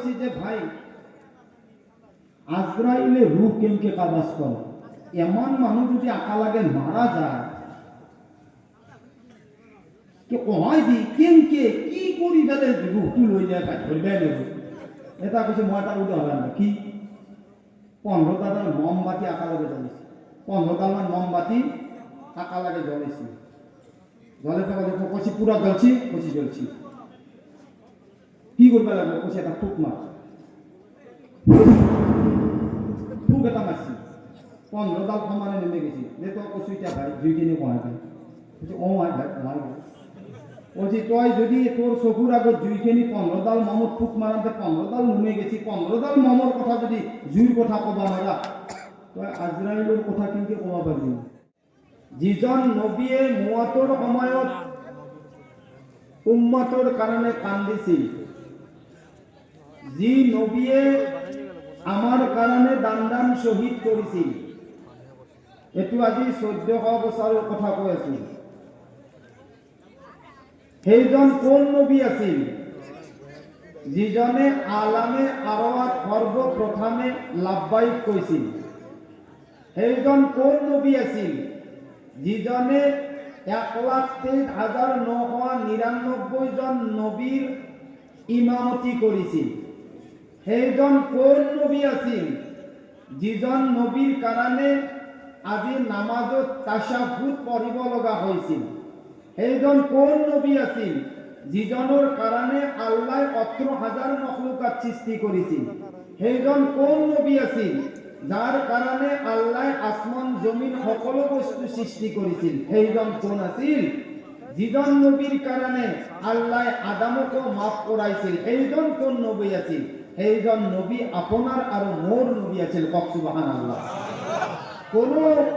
কইছি যে ভাই আজরাইলে রূহ কেমকে কাবাস করে, এমন মানুষ যদি আকা লাগে মারা যায় কে কমাই দি কেমকে কি করি গেলে রূহটু লই যায় ভাই ধরবে নেব। এটা কইছে মই তার উদাহরণ কি 15 দাল মোমবাতি আকা লাগে জ্বলেছি, 15 দাল মোমবাতি আকা লাগে জ্বলেছি, জলে তো কইছি পুরা জ্বলছি, কইছি জ্বলছি কি করবে লাগবে, কইছি একটা ফুক মার ফুক এটা মারছি 15 দাল সমানে নেমে গেছি, যে তো কইছিটা ভাই দুই কিনে কমাই দেয়, কইছি ও ভাই ভাই কমাই দেয়, বলছি তুই যদি তোর চকুর আগত জুইখিনি 15 দাল মমত ফুক মারাতে 15 দাল নেমে গেছি, 15 দাল মমর কথা যদি জুইর কথা কবা মারা তই আজরাইলের কথা কিন্তু কবা পারবি। যিজন নবীয়ে মুয়াতৰ সময়ত উম্মতৰ কাৰণে কান্দিছিল, যি নবীয়ে আমাৰ কাৰণে দান শ্বহীদ কৰিছিল, এইটো আজি 1400 বছৰৰ কথা কৈ আছো। সেইজন কোন নবী আছিল? যিজনে আলামে আৰৱাত সৰ্বপ্ৰথমে লাব্বাইক কৈছিল। সেইজন কোন নবী আছিল? যিজনে 1,23,999 জন নবীৰ ইমামতি কৰিছিল। সেইজন কোন নবী আছিল? যিজন নবীৰ কাৰণে আজি নামাজত তাশাহুদ পঢ়িব লগা হৈছিল। সেইজন কোন নবী আছিল? যিজনৰ কাৰণে আল্লাহ 18,000 মখলুকাত সৃষ্টি কৰিছিল। সেইজন কোন নবী আছিল? যার কারণে আল্লাহ আসমান জমিন সকল বস্তু সৃষ্টি করেছিল। সেইজন কোন আছিল? যিজন নবীর কারণে আল্লাহ আদমকে মাফ করাইছিল। সেইজন কোন নবী আছিল? সেইজন নবী আপনার আর মোর নবী আছিল। কক সুবহানাল্লাহ। কোন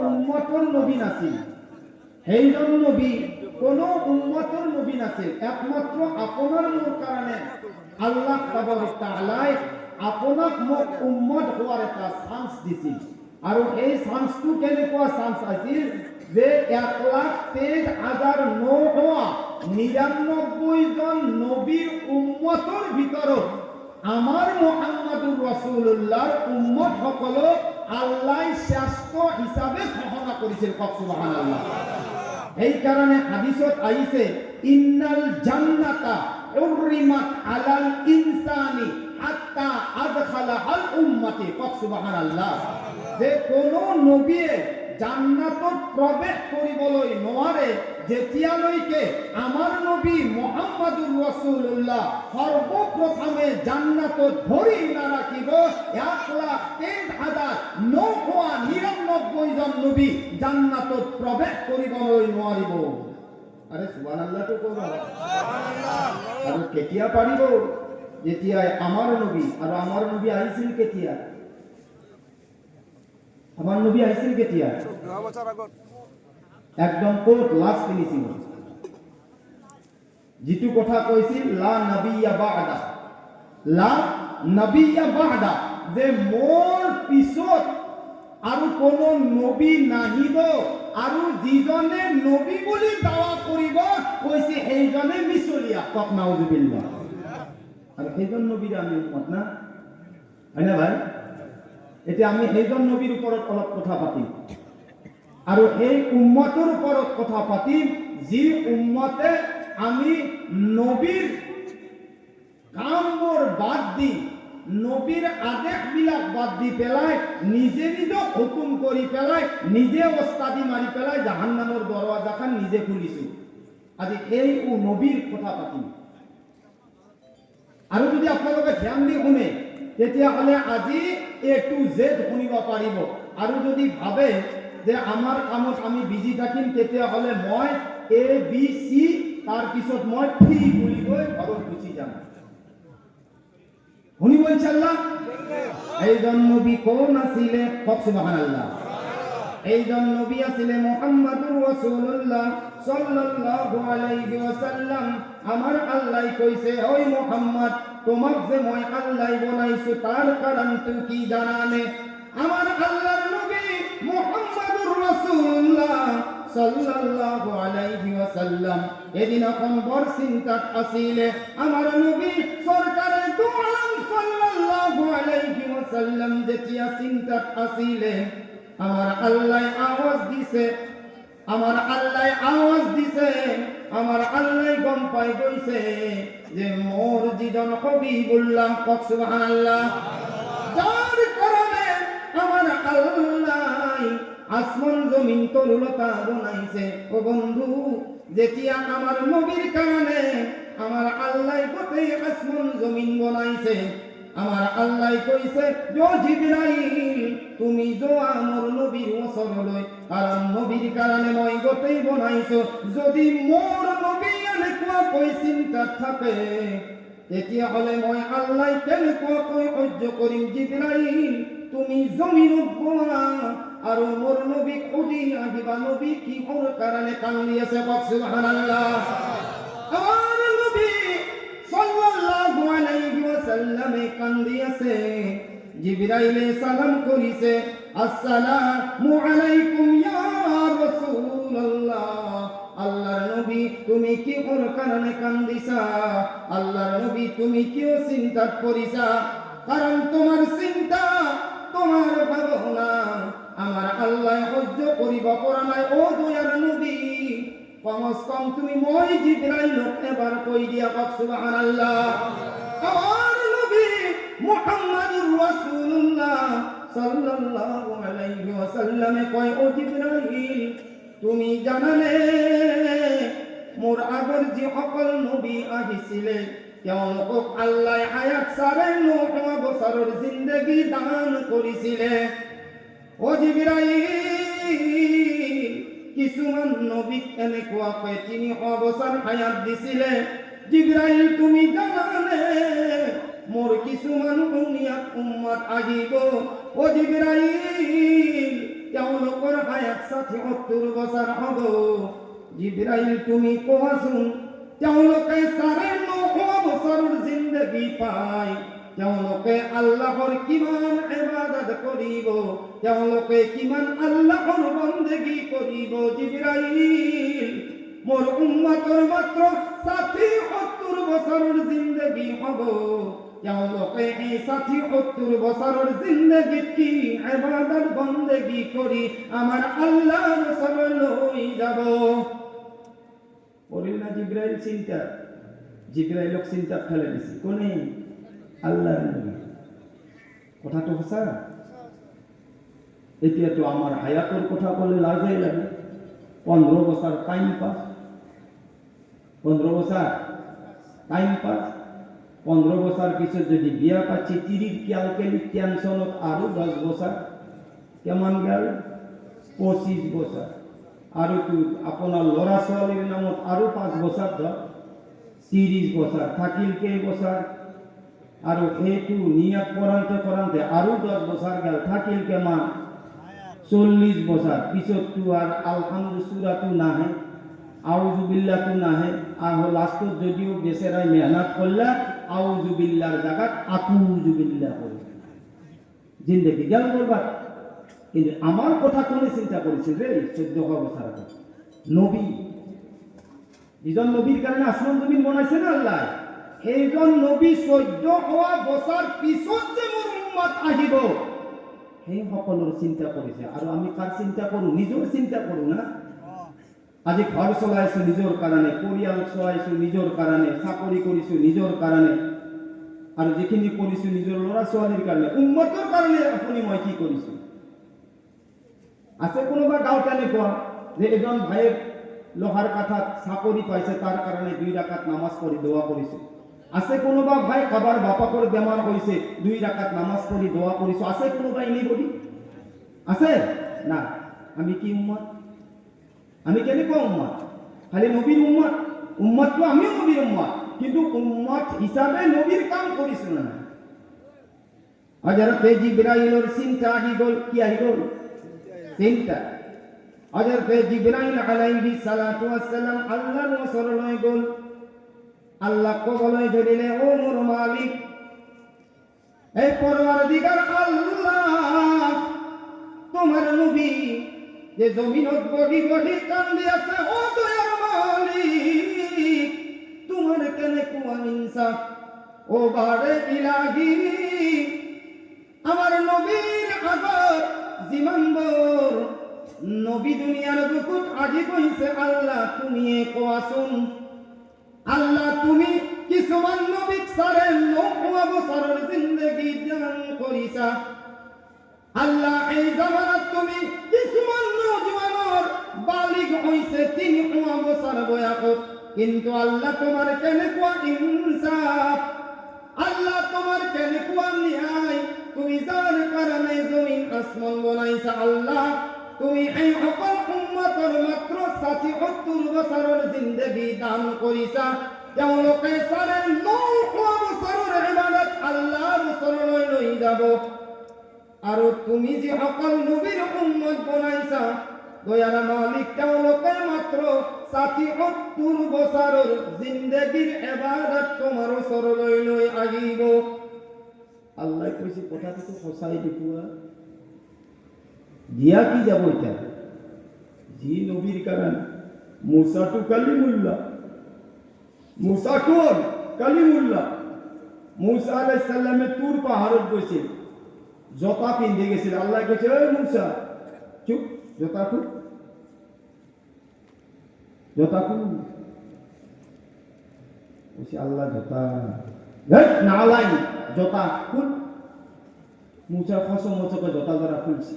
উম্মতর নবী নাছিল। সেইজন নবী কোন উম্মতর নবী নাছিল, একমাত্র আপনার মোর কারণে আল্লাহ তাবারক তাআলা আপোনাক মোক উম্মত হোৱাৰ এটা চান্স দিছিল। আৰু এই চান্সটো কেনেকুৱা চান্স আছিল যে 1,23,999 জন নবীৰ উম্মতৰ ভিতৰত আমাৰ মুহাম্মাদুৰ ৰাসূলুল্লাহৰ উম্মত সকলক আল্লাহ শ্ৰেষ্ঠ হিচাপে ঘোষণা কৰিছিল। কক সুবহানাল্লাহ। এই কাৰণে হাদিসত আহিছে ইন্নাল জান্নাতা উররিমাত আলাল ইনসানি হাত্তা আদখালাহাল উম্মতি। কক সুবহানাল্লাহ। যে কোন নবীয়ে জান্নাতত প্ৰৱেশ কৰিবলৈ নোৱাৰে যেতিয়ালৈকে আমাৰ নবী মুহাম্মাদুৰ ৰাসূলুল্লাহ সৰ্বপ্ৰথমে জান্নাতত ভৰি নাৰাখিব 1,23,999 জন নবী জান্নাতত প্ৰৱেশ কৰিবলৈ নোৱাৰিব। আরে সুবহানাল্লাহ তো কইবা সুবহানাল্লাহ। আর কেতিয়া পারিব? যেতিয়া আমার নবী, আর আমার নবী আইছিল কেতিয়া? আমার নবী আইছিল কেতিয়া? 9 বছর আগত। একদম কোট লাস্ট ফিনিশিং। যেটু কথা কইছিল লা নবিয়্যা বা'দা, লা নবিয়্যা বা'দা, যে মোর পিছত আৰু কোন নবী নাহিব, আৰু যিজনে নবী বুলি দাৱা কৰিব কৈছে সেইজনে মিছলীয়া। কক নাউজুবিল্লাহ। আৰু সেইজন নবীৰ আমি উম্মত না, হয়নে ভাই? এতিয়া আমি সেইজন নবীৰ ওপৰত অলপ কথা পাতিম, আৰু সেই উম্মতৰ ওপৰত কথা পাতিম যি উম্মতে আমি নবীৰ কামবোৰ বাদ দি, নবীর আদেশবিলাক বাদ দি পেলাই নিজে নিজে হুকুম কৰি পেলাই নিজে ওস্তাদি মাৰি পেলাই জাহান্নামৰ দৰৱাজাখন নিজে খুলিছো। আজি এই নবীৰ কথা পাতিম। আৰু যদি আপোনালোকে ধ্যান দি শুনে তেতিয়াহ'লে আজি A to Z শুনিব পাৰিব। আৰু যদি ভাবে যে আমাৰ কামত আমি বিজি থাকিম তেতিয়াহ'লে মই ABC তাৰপিছত মই T বুলি কৈ ঘৰত গুচি যাম। শুনিব ইনশাআল্লাহ। এইজন নবী কোন আছিলে? কক সুবহানাল্লাহ। এইজন নবী আছিলে মুহাম্মাদুর রাসূলুল্লাহ সাল্লাল্লাহু আলাইহি ওয়াসাল্লাম। আমার আল্লাহ কইছে, ওই মুহাম্মদ তোমাক যে মই আল্লাহ বনাইছো তার কারণ তুই কি জানানে? আমার আল্লাহর নবী মুহাম্মাদুর রাসূলুল্লাহ সাল্লাল্লাহু আলাইহি ওয়াসাল্লাম এদিন এখন বড় চিন্তাত আছিলে। আমার নবী সরকারে দু আলম ওয়াসাল্লাম যেতিয়া চিন্তাত আছিলে আমার আল্লাহ আওয়াজ দিছে আমার আল্লাহ গম পাই গৈছে যে মোর যিজন হাবিবুল্লাহ পাক সুবহানাল্লাহ যার কারণে আমার আল্লাহ আসমান জমিন তরুলতা বানাইছে। ও বন্ধু, যেতিয়া আমার নবীর কারণে আমার আল্লাহ গোটেই আসমান জমিন বানাইছে, আমার আল্লাহ কইছে যো জিবরাইল তুমি যো আমার নবীর ওসরলৈ, কারণ নবীর কারণে মই গোটেই বানাইছো। যদি মোর নবী এনেকুৱা কৈ চিন্তা থাকে তেতিয়া হলে মই আল্লাহ কেনেকুৱা কৈ সহ্য কৰিম। জিবরাইল তুমি জমিনত বোৱা আৰু মোৰ নবীক সুধি আহিবা নবী কিহৰ কাৰণে কান্দি আছে। সুবহানাল্লাহ। আমার নবী সাল্লাল্লাহু আলাইহি ওয়াসাল্লাম কান্দি আছে। জিবরাইলে সালাম করিছে, আসসালামু আলাইকুম ইয়া রাসূলুল্লাহ। আল্লাহর নবী তুমি কিহর কারণে কান্দিছা? আল্লাহর নবী তুমি কিও চিন্তাত পড়িছা? কারণ তোমার চিন্তা তোমার ভাবনা আমার আল্লাহ সহ্য করিব পৰা নাই। ও দয়ার নবী কমস কম তুমি মই জিবরাইলক এবার কই দিয়া পাক সুবহানাল্লাহ। আমার নবী মুহাম্মদুর রাসূলুল্লাহ সাল্লাল্লাহু আলাইহি ওয়াসাল্লামে কয়, ও জিবরাইল তুমি জানালে মোর আগৰ যে সকল নবী আহিছিলে তেওঁলোকক আল্লাহ হায়াত ৯.৫ বছৰৰ জিন্দগী দান কৰিছিলে। ও জিবরাইল কিছুমান নবীক এনেকুৱাকৈ ৩০০ বছৰ হায়াত দিছিলে। জিবরাইল তুমি জানানে মোর কিছুমান উম্মত আহিব। ও জিবরাইল তেওঁলোকৰ হায়াত ৬০-৭০ বছৰ হ'ব। জিবরাইল তুমি কোৱাচোন তেওঁলোকে ৯.৫ বছৰৰ জিন্দগী পায় তেওঁলোকে আল্লাহৰ কিমান ইবাদত কৰিব, তেওঁলোকে কিমান আল্লাহৰ বন্দেগী কৰিব। জিবরাইল মোর উম্মতৰ মাত্ৰ ৬০-৭০ বছৰৰ জিন্দগী হ'ব। তেওঁলোকে এই ৬০-৭০ বছৰৰ জিন্দগীত কি ইবাদত বন্দেগী কৰি আমার আল্লাহর ওচৰলৈ যাব। পড়িল না জিবরাইল চিন্তা? জিবরাইলক চিন্তাত ফেলে দিছে কোনে? আল্লাহর নবী। কথাটো সঁচা। এতিয়াতো আমার হায়াতৰ কথা কলে লাজেই লাগে। 15 বছর টাইম পাস, 15 বছর টাইম পাস, 15 বছর পিছত যদি বিয়া পাচ্ছি 30 ক্যালকুলেট টেনশনত আরো 10 বছর কেমন গেল 25 বছর। আর আপনার লড়া ছোৱালীর নামত আরো 5 বছর ধর 30 বছর থাকিল কেই বছর। আর এইটো নিয়াত কৰান্তে আরো 10 বছর গেল থাকিল কেমান 40 বছর। পিছত তো আর আলহামদুলিল্লাহ সূরাটো নাহে, আউযুবিল্লাহটো নাহে। আর লাস্টত যদিও বেচারাই মেহনত করলা আউযুবিল্লাহর জায়গাত আকুযুবিল্লাহ করে জিন্দগি গেল বরবাদ। কিন্তু আমার কথা কোনে চিন্তা করেছিল রে 1400 বছর আগে? নবী, যিজন নবীর কারণে আসমান জমিন বানাইছে না আল্লাহ, সেইজন নবী 1400 বছর পিছত যে মোর উম্মত আহিব সেই সকলের চিন্তা করেছে। আর আমি কার চিন্তা করু? নিজের চিন্তা করু না। আজি ঘর চলাইছো নিজের কারণে, পরিয়াল চলাইছো নিজের কারণে, চাকরি করিছো নিজের কারণে, আর যেখিনি করিছো নিজের লড়া ছোৱালীর কারণে, উম্মতের কারণে আপনি মই কি করিছো? আছে কোনোবা গাঁৱত এনেকুৱা যে এজন ভাইয়ে লোহার কাঠাত চাকরি পাইছে তার কারণে 2 রাকাত নামাজ পড়ি দোয়া করিছো? আছে কোনোবা ভাই কাবার বাপাকর বেমার হয়েছে 2 রাকাত নামাজ পড়ি দোয়া করিছো? আছে কোনোবা এনিবডি? আছে না? আমি কি উম্মত? আমি কেনেকুৱা উম্মত? খালি নবীর উম্মত? উম্মত তো আমিও নবীর উম্মত, কিন্তু উম্মত হিসাবে নবীর কাম করিছো না। হযরত জিবরাইলের চিন্তা আহি গল। কি আহি গল? চিন্তা। হযরত জিবরাইল আলাইহিস সালাতু ওয়াস সালাম আল্লাহর ওসরলৈ গল। আল্লাহ কবলয় ধরিলে, ও মোর মালিক, এই পরওয়ারদিগার আল্লাহ, তোমার নবী যে জমিনত বহি বহি কান্দি আছে, ও দয়ার মালিক তোমার কেনে কুয়া ইনসাফ। ও বারে ইলাহি, আমার জিমানবর নবী দুনিয়ার বুকুত আজি কইছে আল্লাহ তুমি কোয়াছুন আল্লাহ তুমি কিছুমান নবীক সারে 9 বছরের জিন্দেগি দান করিছা আল্লাহ এই জামানাত তুমি কিছুমান নওজওয়ানর বালিগ হইছে 3 বছর বয়সত কিন্তু আল্লাহ তোমার কেনে কোয়া ইনসাফ আল্লাহ তোমার কেনে কোয়া ন্যায় তুমি যার কারণে জমিন আসমান বানাইছা আল্লাহ তুমি এই সকল উম্মতের মাত্র 70 বছরের জিন্দেগি দান করিছা তেওঁলোকে সাড়ে 9 বছরের ইবাদত আল্লাহর চরণে লই যাব আর তুমি যে সকল নবীর উম্মত বানাইছা দয়ার মালিক তেওঁলোকে মাত্র 70 বছরের জিন্দেগির ইবাদত তোমার চরণে লই আহিব আল্লাহ কইছে কথা তো সঁচাই দেখুয়া দিয়া কি যাব এটা জি নবীর কারণ মুসা তো কালিমুল্লাহ মুসা কোন কালিমুল্লাহ মুসা আলাইহিস সালামে তুর পাহাড়ত গৈছিল জটা পিন্ধি গেছিল আল্লাহ কইছে ওই মুসা চুপ জটা খুল কইছে আল্লাহ জটা দেখ নালাই জটা খুল মুসা কসম মচকে জটা জরা খুলছি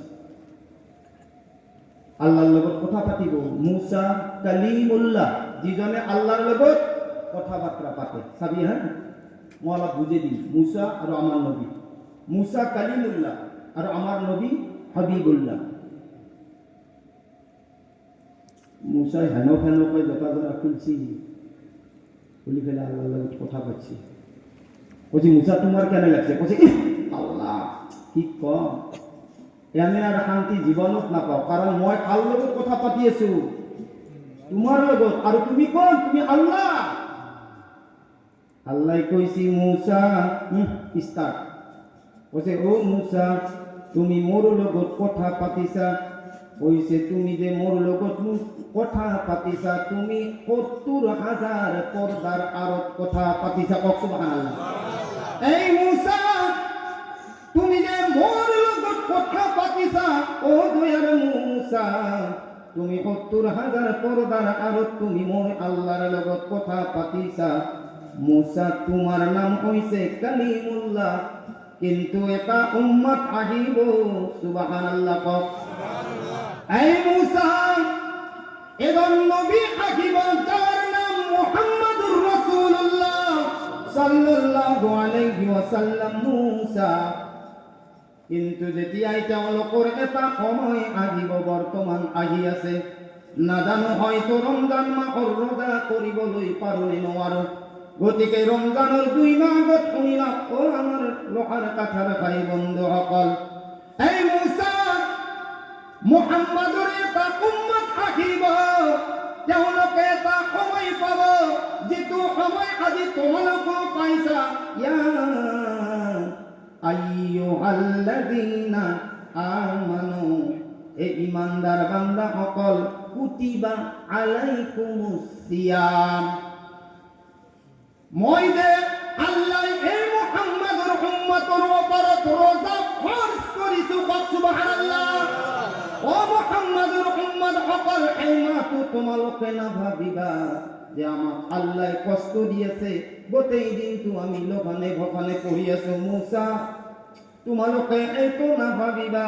আল্লাহর লগত কথা পাতিব মুসা কালিমুল্লাহ যিজনে আল্লাহর লগত কথাবার্তা পাতে চাবি হ্যাঁ মই অলপ বুঝে দিই মুসা আর আমার নবী মুসা কালিমুল্লাহ আর আমার নবী হাবিবুল্লাহ মুসা হেন করে জটা জরা খুলছি খুলি ফেলে আল্লাহর লগত কথা পাচ্ছি বলছি মুসা তোমার কেন লাগছে বলছি আল্লাহ কি কম এনে আর শান্তি জীবনত নাপাও কারণ মই কার লগত কথা পাতি আছো তোমার লগত আর তুমি কোন তুমি আল্লাহ আল্লাহ কইছি মুসা স্টার্ট বলছে ও মুসা তুমি মোর লগত কথা পাতিছা কইছে তুমি যে মোর লগত কথা পাতিছা তুমি 70,000 পর্দার আরত কথা পাতিছা কক সুবহানাল্লাহ এই মুসা তুমি যে মোর লগত কথা পাতিছা ও দয়ার মুসা তুমি 70,000 পর্দার আরত তুমি মোর আল্লাহর লগত কথা পাতিছা মুসা তোমার নাম হইছে কালিমুল্লাহ কিন্তু এটা উম্মত আহিব সুবহানাল্লাহ কক এই মুসা এজন নবী আহিব যার নাম মুহাম্মদুর রাসূলুল্লাহ সাল্লাল্লাহু আলাইহি ওয়াসাল্লাম মুসা কিন্তু যেতিয়া তেওঁলোকৰ এটা সময় আহিব বৰ্তমান আহি আছে নাজানো হয়তো ৰমজান মাহৰ ৰোজা কৰিবলৈ পাৰো নে নোৱাৰো গতিকে রমজানের 2 মাহ আগত শুনিলাম ও আমার লোহার কাঠার ভাই বন্ধুসকল এই মুসা মুহাম্মাদৰ এটা উম্মত আহিব তেওঁলোকে এটা সময় পাব যেটো সময় আজি তোমালোকে পাইছা ইয়া আইয়ুহাল্লাযীনা আমানু এই ইমানদার বান্দা সকল কুতিবা আলাইকুমুস সিয়াম মই যে আল্লাহ এই মুহাম্মাদৰ উম্মতৰ ওপৰত রোজা ফরজ কৰিছো সুবহানাল্লাহ ও মুহাম্মাদৰ উম্মত সকল এই মাতো তোমালোকে না ভাবিবা যে আমাক আল্লাহ কষ্ট দিয়েছে গোটেই দিনটো আমি লঘনে ভখনে পঢ়ি আছো মুসা তোমালোকে এইটো না ভাবিবা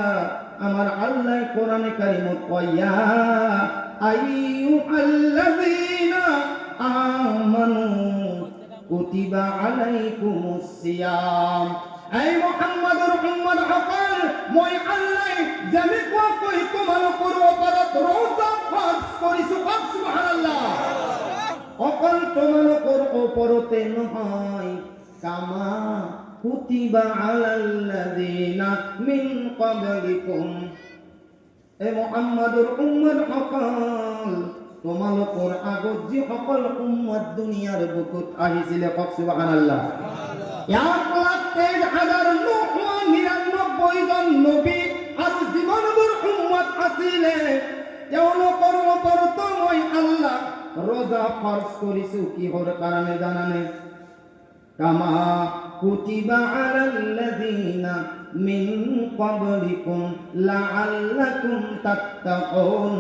আমার আল্লাহ কোরআনে কারিমত কয় ইয়া আইয়ুহাল্লাযীনা আমানু কুতিবা আলাইকুমুস সিয়াম এই মুহাম্মাদৰ উম্মত সকল মই আল্লাহ যেনেকুৱা কৈ তোমালোকৰ ওপৰত রোজা ফরজ কৰিছো সুবহানাল্লাহ অকল তোমালোকৰ ওপৰতে নহয় কামা কুতিবা আলাল্লাযীনা মিন ক্বাবলিকুম এ মুহাম্মাদৰ উম্মত সকল তোমালোকৰ আগত যে সকল উম্মত দুনিয়াৰ বুকুত আহিছিলে সুবহানাল্লাহ 1,23,999 জন নবী আৰু যিমানবোৰ উম্মত আছিলে তেওঁলোকৰ ওপৰত মই আল্লাহ রোজা ফরজ করিছো কিহর কারণে জানানে কামা কুতিবা আলাল্লাযীনা মিন ক্বাবলিকুম লাআল্লাকুম তাত্তাকুন।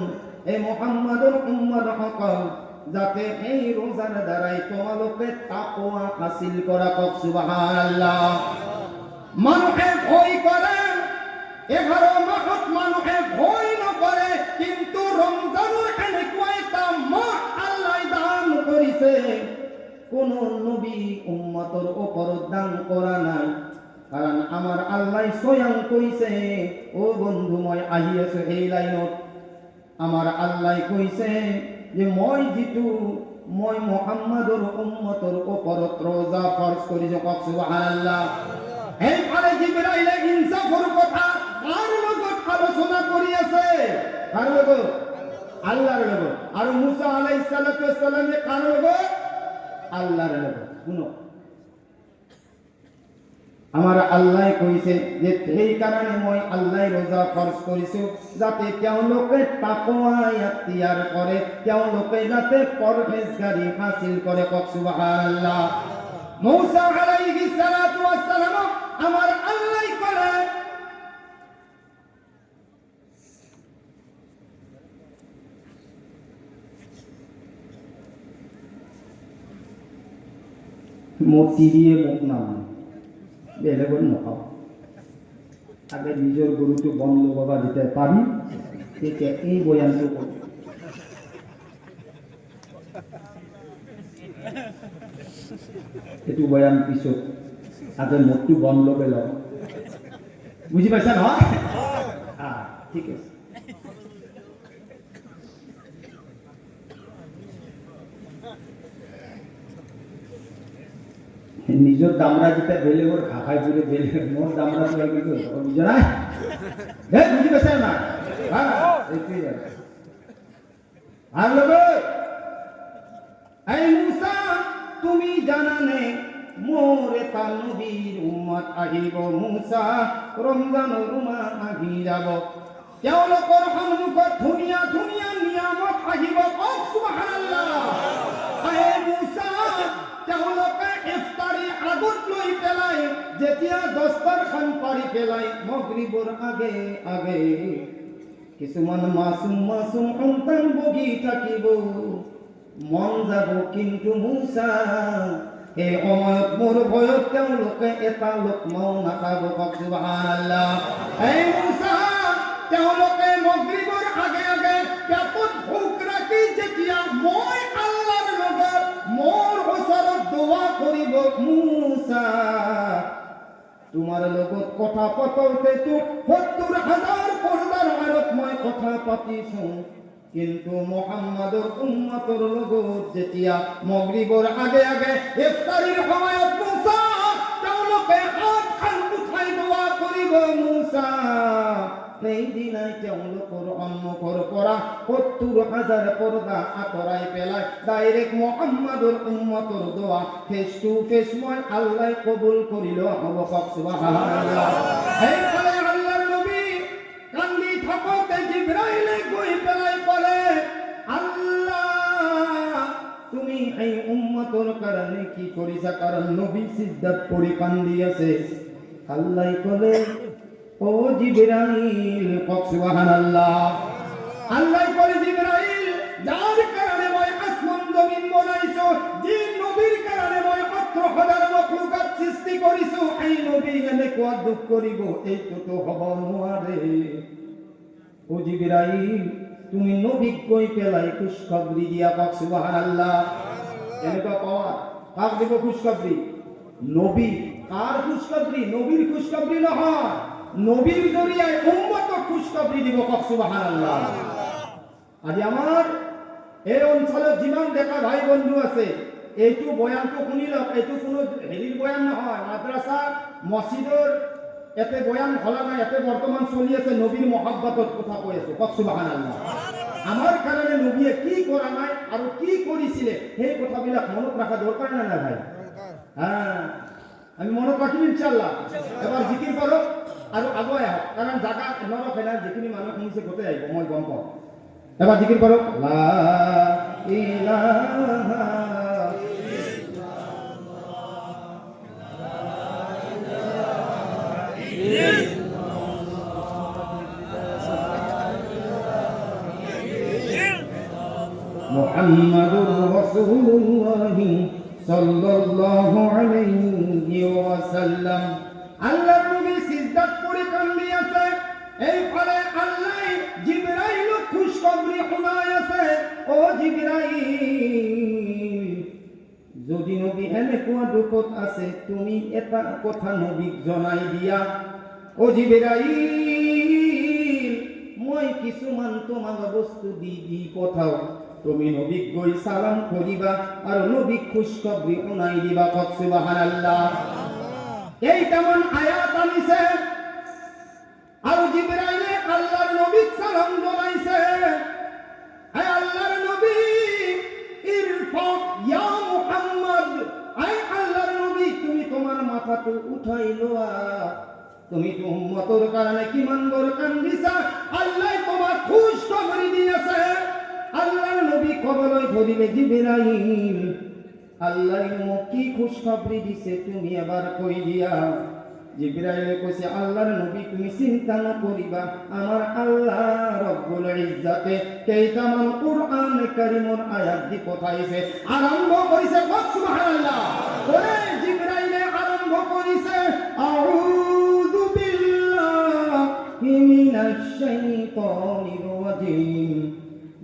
এ মুহাম্মাদুর উম্মত সকল, যাতে এই রোজার দ্বারাই তোমালোকে তাকওয়া হাসিল করা। কক সুবহানাল্লাহ। মানুষে ভয় করে, 11 মাসত মানুষে ভয় নকৰে, কিন্তু ৰমজানৰ এনেকুৱা এটা মাহ আল্লাহ দান কৰিছে, কোন নবী উম্মতৰ ওপৰত দান কৰা নাই। কাৰণ আমাৰ আল্লাহ স্বয়ং কৈছে, ও বন্ধু মই আহি আছো এই লাইনত, আমাৰ আল্লাহ কৈছে যে মই মুহাম্মাদৰ উম্মতৰ ওপৰত রোজা ফরজ কৰিছো। কক সুবহানাল্লাহ। এইফালে জিবরাইলে ইনসাফৰ কথা কার লগত আলোচনা কৰি আছে? কার লগত? আল্লাহর লগত। আর মুসা আলাইহিস সালাতু ওয়াস সালামে কার লগত? আল্লাহর লগত। শুনো, আমার আল্লাহ কৈছে যে সেই কারণে মই আল্লাহ রোজা ফরজ কৰিছো, যাতে তেওঁলোকে তাকওয়া ইখতিয়ার কৰে, তেওঁলোকে যাতে পরহেজগারি হাসিল কৰে। কক সুবহানাল্লাহ। মুসা আলাইহিস সালাতু ওয়াস সালাম আমার আল্লাহ করে মূর্তি দিয়ে মুখ নাম বেলেগত নখাও। আগে নিজৰ গৰুটো বন্ধ বাবা দিতে পাৰি, তেতিয়া এই বয়ানটো কৰো। এইটো বয়ান পিছত, আগে মূৰটো বন্ধ পেলাও। বুজি পাইছা নহয়? ঠিক আছে। নিজৰ দামৰা যেটা বেলেগৰ খাখাই ফুৰে, বেলেগ মোৰ দামৰাটো লাগি গ'ল। বুজা নাই? বুজি পাইছা না? এইটোৱেই আৰু এই মুসা, তুমি জানানে মোর এটা নবীর উম্মত আহিব। মুসা, রমজানৰ মাহ আহি যাব, তেওঁলোকৰ সন্মুখত ধুনীয়া ধুনীয়া নিয়ামত আহিব। কক সুবহানাল্লাহ। এই মুসা, তেওঁলোকে ইফতাৰী আগত লৈ পেলাই যেতিয়া দস্তৰখান পাৰি পেলাই মাগৰিবৰ আগে আগে কিছুমান মাছুম মাছুম সন্তান বগি থাকিব, মন যাব। কিন্তু মুসা, এই সময়ত মোৰ ভয়ত তেওঁলোকে এটা লোকমাও নাখাব। কক সুবহানাল্লাহ। এই মুসা, তেওঁলোকে মাগৰিবৰ আগে আগে পেটত ভোক ৰাখি যেতিয়া মই আল্লাহৰ লগত মোৰ ওচৰত দোয়া কৰিব, মুসা তোমাৰ লগত কথা পাতোতে তো ৭০,০০০ পৰ্দাৰ আঁৰত মই কথা পাতিছো, কিন্তু মুহাম্মাদৰ উম্মতৰ লগত যেতিয়া মাগৰিবৰ আগে আগে ইফতাৰীৰ সময়ত মুসা তেওঁলোকে হাতখন উঠাই দোয়া কৰিব, মুসা সেইদিনাই তেওঁলোকৰ সন্মুখৰ পৰা ৭০,০০০ পৰ্দা আঁতৰাই পেলাই ডাইৰেক্ট মুহাম্মাদৰ উম্মতৰ দোয়া ফেচ টু ফেচ মই আল্লাহ কবুল কৰিল হ'ব। কক সুবহানাল্লাহ। সেইফালে আল্লাহৰ নবী কান্দি থাকোতে জিবরাইলে গৈ পেলাই ক'লে, আল্লাহ তুমি এই উম্মতৰ কাৰণে কি কৰিছা? কাৰণ নবী সিজদাত পৰি কান্দি আছে। আল্লাহ ক'লে, ও জিবরাইল। কক সুবহানাল্লাহ। আল্লাহ ক'লে, জিবরাইল, যার কারণে মই আসমান জমিন বনাইছো, যে নবীর কারণে মই ৭০,০০০ মখলুকাত সৃষ্টি কৰিছো, এই নবী এনেকুৱা দুখ কৰিব এইটোতো হ'ব নোৱাৰে। ও জিবরাইল, তুমি নবীক গৈ পেলাই খুশখবরি দিয়া। কক সুবহানাল্লাহ। এনেকুৱা পাওয়া কাক দিব খুশখবরি? নবী। কার খুশখবরি? নবীর খুশখবরি নহয়, নবীর জরিয়ায় উম্মতক খুশখবরি দিব। কক সুবহানাল্লাহ। আজি আমার এই অঞ্চলত যিমান দেখা ভাই বন্ধু আছে, এইটো বয়ানটো শুনি লওক। এইটো কোনো হেৰিৰ বয়ান নহয়, মাদ্ৰাসা মছজিদৰ এতে বয়ান হলা নাই, এতে বর্তমান চলি আছে নবীর মহাব্বতত কথা কৈ আছো। কক সুবহানাল্লাহ। আমার কারণে নবীয়ে কি করা নাই আৰু কি কৰিছিলে সেই কথাবিলাক মনত রাখা দরকার না না ভাই? আমি মনত রাখিম ইনশাআল্লাহ। এবার জিকির করো আৰু আগুৱাই আহক, কাৰণ জাগা নৰখে না, যিখিনি মানুহ শুনিছে গোটেই আহিব, মই গম পাওঁ। এবার জিকির করো, লা ইলাহা ইল্লাল্লাহ। মুহাম্মাদুর রাসূলুল্লাহ সাল্লাল্লাহু আলাইহি ওয়াসাল্লাম। আল্লাহর নবী সিজদাত করে কান্দিয়াছে। এই ফলে আল্লাহ জিবরাইল খুশখবরি শুনাইছে, ও জিবরাইল, যদি নবী এনেকুৱা দুখত আছে তুমি এটা কথা নবীক জনাই দিয়া। ও জিবরাইল, মই কিছুমান তোমাক বস্তু দি পঠাও, তুমি নবীক গৈ সালাম করিবা আর নবীক খুশখবরি শুনাই দিবা। কওক সুবহানাল্লাহ। এই তেমন আয়াত আনিছে। আর জিবরাইলে আল্লাহর নবীক সালাম জানাইছে, হে আল্লাহর নবী, ইরফা ইয়া মুহাম্মদ, আই আল্লাহর নবী তুমি তোমার মাথাটো উঠাই লোয়া। তুমি তো উম্মতর কারণে কিমান বড় কান্দিছা, আল্লাহ তোমার খুশখবরি দিয়েছে। আল্লাহর নবী কবলই ধরিলে, জিবরাইল, আল্লাহ মোক কি খুশখবরি দিছে তুমি এবার কই দিয়া। জিবরাইলে কইছে, আল্লাহর নবী তুমি চিন্তা নকরিবা, আমার আল্লাহ রব্বুল ইজ্জতে কেইটামান কুরআন কারীমর আয়াত দি পঠাইছে। আরম্ভ কইছে, কওক সুবহানাল্লাহ। ওরে জিবরাইলে আরম্ভ কইছে, আউযু বিল্লাহি মিনাশ শাইতানির রাজীম,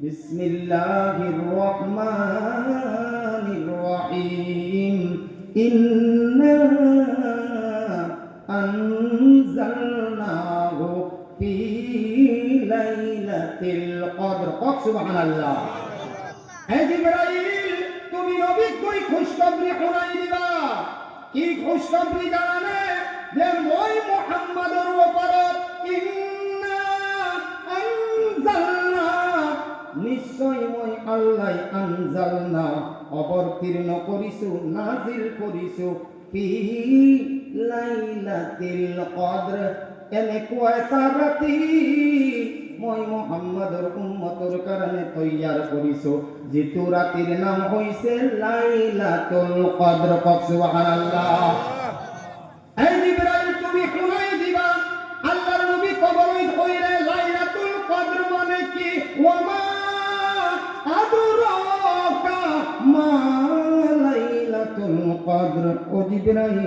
বিসমিল্লাহির রহমানির রহিম, ইন্না আনজালনাহু ফি লাইলাতিল কদর। কওক সুবহানাল্লাহ। হে জিবরাইল, তুমি নবীক কই খুশখবরি শুনাই দিবা। কি খুশখবরি জানানে? যে মই মুহাম্মাদর উপরত ইন্না আনজালনা, নিশ্চয় মই আল্লাহ আনজালনা অবতীর্ণ করিছো, নাজিল করিছো, ফি লাইলাতিল কদর, এনেকুৱা এটা ৰাতি মই মুহাম্মাদৰ উম্মতৰ কাৰণে তৈয়াৰ কৰিছো, যিটো ৰাতিৰ নাম হৈছে লাইলাতুল কদর। কওক সুবহানাল্লাহ। এই জিবরাইল তুমি শুনাই দিবা। আল্লাহর নবী কবলই ধইলে, লাইলাতুল কদর মানে কি? ওয়ামা আদরাকা মা লাইলাতুল কদর। ও জিবরাইল,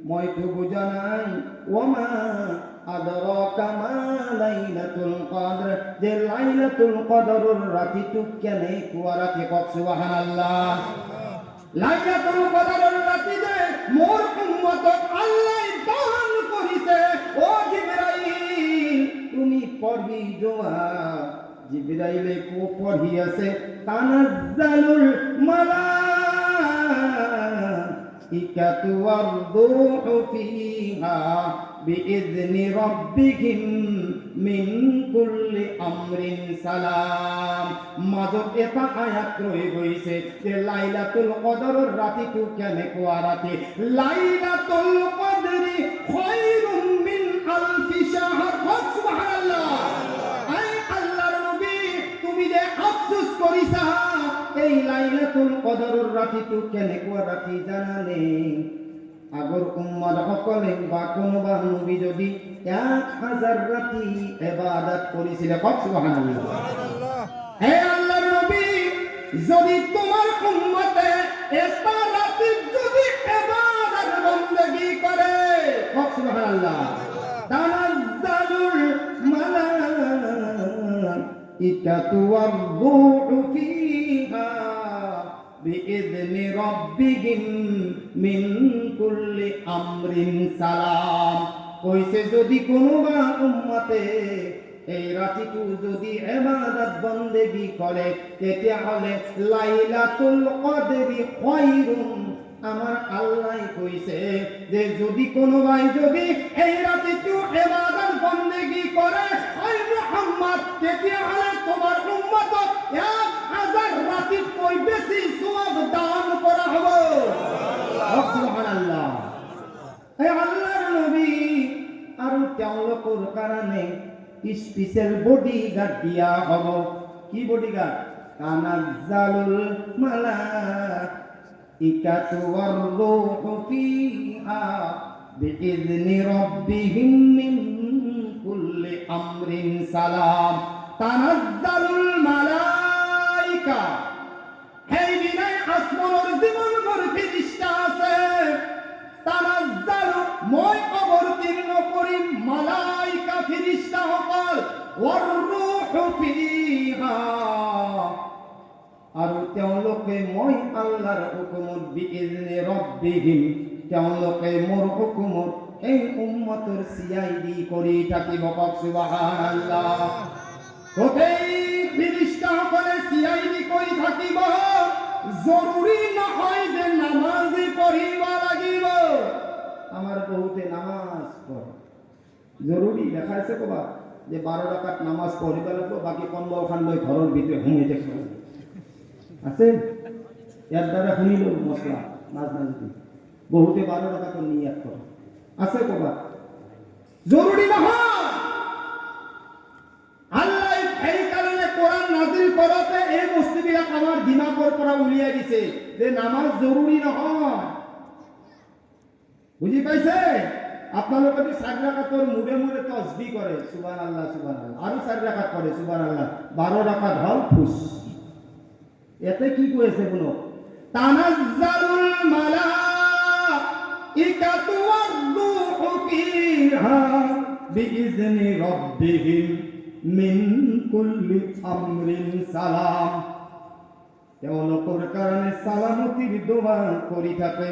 মই তো বুঝা নাই, ওয়ামা আদরাকা মা লাইলাতুল কদর, যে লাইলাতুল কদরের রাতিটু কেনে কুয়া রাতি। কওক সুবহানাল্লাহ। লাইলাতুল কদরের রাতি যে মোর উম্মতক আল্লাহ দান করিছে, ও জিবরাইল তুমি পড়ি যোয়া। জিবরাইলে কো পড়ি আছে, তানাজ্জালুল মালাইকাতু ওয়ার রূহু ফিহা বিইذনি রাব্বিহিম মিন কুল্লি আমরিন সালাম। মাজত এটা আয়াত রয়ে গইছে যে লাইলাতুল কদরের রাতিটু কেনে কোয়া রাতি। লাইলাতুল কদরি খায়রুম মিন আলফি শাহর। সুবহানাল্লাহ। আই আল্লাহর নবী, তুমি যে আফসোস করিছা এই লাইলাতুল কদরের রাতিটু কেনে কোয়া রাতি জানানে? আগর উম্মার সকলে বা কোনোবা নবী যদি 1000 রাতি ইবাদত করেছিল। কওক সুবহানাল্লাহ। হে আল্লাহর নবী, যদি তোমার উম্মতে একটা রাতি যদি ইবাদত বندگی করে, কওক সুবহানাল্লাহ, তানাজ্জালুল মালাইকাতু ওয়ার রূহু ফিহা বিইذনি রাব্বিহিম মিন কুল্লি আমরিন সালাম। কইছে যদি কোনোবা উম্মতে এই রাতিটু যদি ইবাদত বندگی করে, তেতিয়া হলে লাইলাতুল কদরি খায়রুম। আমার আল্লাহ কইছে যে যদি কোনোবাই যদি এই রাতিটু ইবাদত বندگی করে, ওই মুহাম্মদ, তেতিয়া হলে তোমার উম্মতক 1000 রাতি কই বেশি সওয়াব দান করা হবে। সুবহানাল্লাহ। হে আল্লাহর নবী, আর তেওঁলোকৰ কাৰণে স্পেশাল বডিগার্ড দিয়া হব। কি বডিগার্ড? তানাজ্জালুল মালাইকাতু ওয়ার রূহু ফিহা বিইذনি রাব্বিহিম মিন কুল্লি আমরিন সালাম। তানাজ্জালুল মালাইকা মালাইকা এই বিনায় আসমানের জীবন ভর ফেরেশতা আছে তানাজ্জালু মই অবতীর্ণ করি মালাইকা ফেরেশতা সকল ওয়ার রূহু ফিহা আৰু তেওঁলোকে মই আল্লাহৰ হুকুমত বিইজনে ৰব্বিহিম তেওঁলোকে মোৰ হুকুমত এই উম্মতৰ চিআইডি কৰি থাকিব সুবহানাল্লাহ গোটেই ফেরেশতাসকলে চিআইডি কৰি থাকিব জৰুৰী নহয় যে নামাজ পঢ়িব লাগিব আমাৰ বহুতে নামাজ পঢ়ে জৰুৰী দেখাইছে ক'বা যে 12 রাকাত নামাজ পঢ়িব লাগিব বাকি কম্বলখান লৈ ঘৰৰ ভিতৰত ঘুমাই থাকিব আছে ইয়াৰ দ্বাৰা শুনিলো মছলা নাজ নাজতি বহুতে 12 রাকাত নিয়াত কৰে আছে ক'বা জৰুৰী নহয় আল্লাহ এই কারণে কোরআন নাযিল করতে এই বস্তুবিলাক আমার দিমাগৰ পৰা উলিয়াই দিছে যে নামাজ জৰুৰী নহয় বুজি পাইছে আপোনালোকে 4 রাকাতৰ মুৰে মুৰে তাসবিহ কৰে সুবহানাল্লাহ সুবহানাল্লাহ আৰু 4 রাকাত কৰে সুবহানাল্লাহ 12 রাকাত হল ফুস এতে কি কইছে শুনো তানাজ্জালুল মালাইকাতু ওয়ার-রূহু ফিহা বিইজনি রাব্বিহিম মিন কুল্লি আমরিন সালাম তেওঁলোকৰ কাৰণে সালামতিৰ দোয়া কৰি থাকে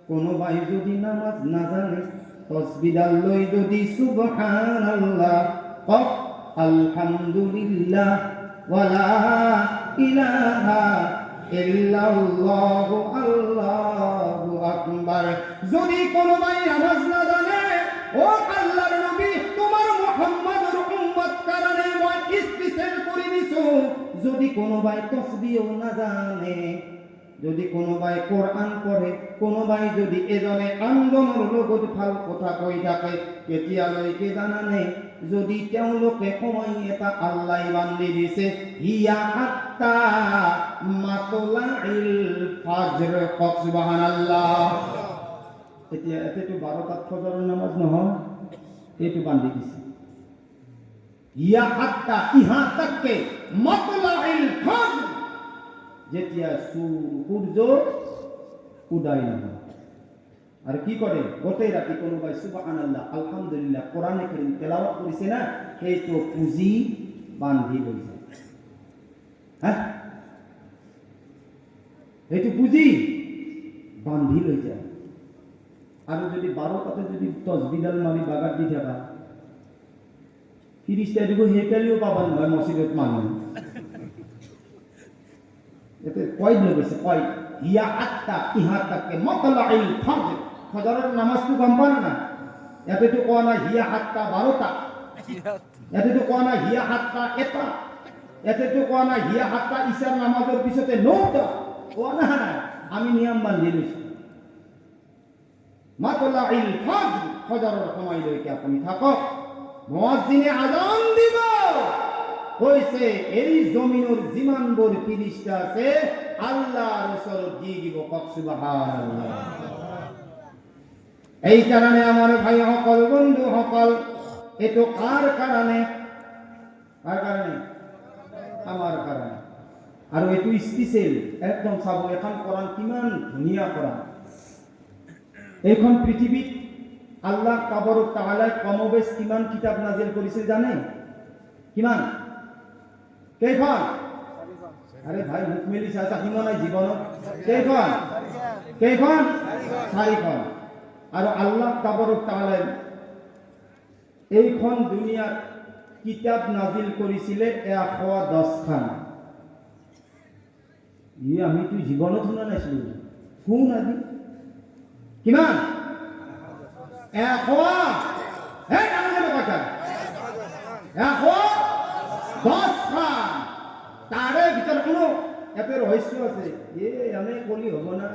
কোনোবাই যদি নামাজ না জানে তাসবিহ লৈ যদি সুবহানাল্লাহ কক আলহামদুলিল্লাহ ওয়ালা ইলাহা ইল্লাল্লাহু আল্লাহু আকবার যদি কোনোবাই নামাজ না জানে ও আল্লাহর নবী তোমার মুহাম্মদের উম্মত কারণে মই স্পেশাল করে দিছো যদি কোনোবাই তাসবিহ না জানে যদি কোনোবাই কোরআন পড়ে কোনোবাই যদি এজনে আনজনৰ লগত ভাল কথা কৈ থাকে কেতিয়ালৈকে জানানে যদি তেওঁলোকে সময় এটা আল্লাহ বান্ধি দিছে হিয়া আত্তা মাতলাইল ফাজর সুবহানাল্লাহ এতিয়া এতেটো 12টাত ফজৰৰ নামাজ নহয় এইটো বান্ধি দিছে ইয়া হাত্তা ইহা তাককে মাতলাইল ফাজর যেতিয়া সূর্য উদয় নহয় আর কি করে গোটেই রাতি কোনোবাই সুবহানাল্লাহ আলহামদুলিল্লাহ কোরআনে কারীম তেলাওয়াত করেছে না এই তো পুঁজি বান্ধি লই যায় হ্যাঁ এই তো পুঁজি বান্ধি লই যায় আর যদি 12টাতে যদি তাসবিহাল মারি বাগার দি থাকা ফিরিস্তা দিব হেকালিও পাবার নয় মসজিদত মানুষ এতে কয় লেগেছে কয় ইয়া আত্তা ইহা তাককে মাতলাইল ফাজর ফজরের নামাজ তো গম পান না এতে তো কোয়া না হিয়া হাত্তা 12টা এতে তো কোয়া না হিয়া হাত্তা এটা এতে তো কোয়া না হিয়া হাত্তা ইশার নামাজের পিছতে 9টা কোয়া না আমি নিয়ম বান্ধি লইছি মাতলাইল ফাজর ফজরের সময় লইকে আপনি থাকো মুয়াজ্জিনে আযান দিব কইছে এই জমিনের জিমানবর ফিরিস্তা আছে আল্লাহর ওসরত দিয়ে দিব সুবহানাল্লাহ এই কারণে আমার ভাই সকল বন্ধু সকল এতো কার কারণে আমার কারণে আর এটু স্পেশাল একদম চাব এখন কোরআন কিমান ধুনীয়া কোরআন এইখন পৃথিবীত আল্লাহ তাবারক তাআলা কমবেশ কিমান কিতাব নাজিল করেছে জানে কিমান কেইখন আরে ভাই মুখ মেলি চাচা কিমান জীবন কেইখন 4খন আর আল্লাহ তাবারক তাআলা এইখন দুনিয়াত কিতাব নাজিল করেছিলে 110খান আমি তো জীবনত শুনা নাছিলো শুন আজি কিমান 110খান তাৰে ভিতৰত কোনো এতে ৰহস্য আছে আমি কলি হ'ব না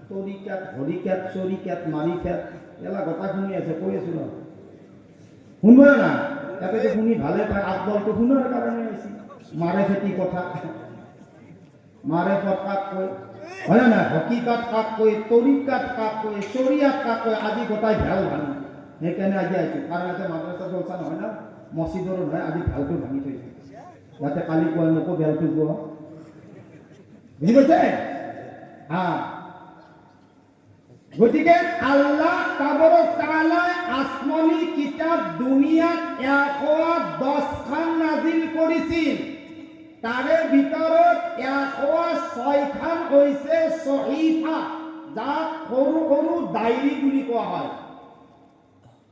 তৰিকাত হৰিকাত চৰিকাত মাৰিকাত এলা গতা শুনি আছে কৈ আছো ন শুনব না তাতে শুনি ভালে পায় আকবলটো শুনাৰ কাৰণে আহিছে মাৰে খেতি কথা মাৰে পথাত কৈ হয় না হকিকাত কাক কৈ তৰিকাত কাক কৈ চৰিয়াত কাক কৈ আজি গোটাই ভেল ভাঙি সেইকাৰণে আজি আহিছো কাৰণ ইয়াতে মাদ্ৰাছা জলচা নহয় না মছজিদৰো নহয় আজি ভেলটো ভাঙি থৈছে যাতে কালি কোৱা নকো ভেলটো কোৱা বুঝি পাইছে? গতিকে আল্লাহ তাবারক তাআলা আসমানি কিতাব দুনিয়াত 110 নাজিল কৰিছিল। তাৰে ভিতৰত 106 হৈছে সহিফা, যাক সৰু সৰু ডায়েৰী বুলি কোৱা হয়।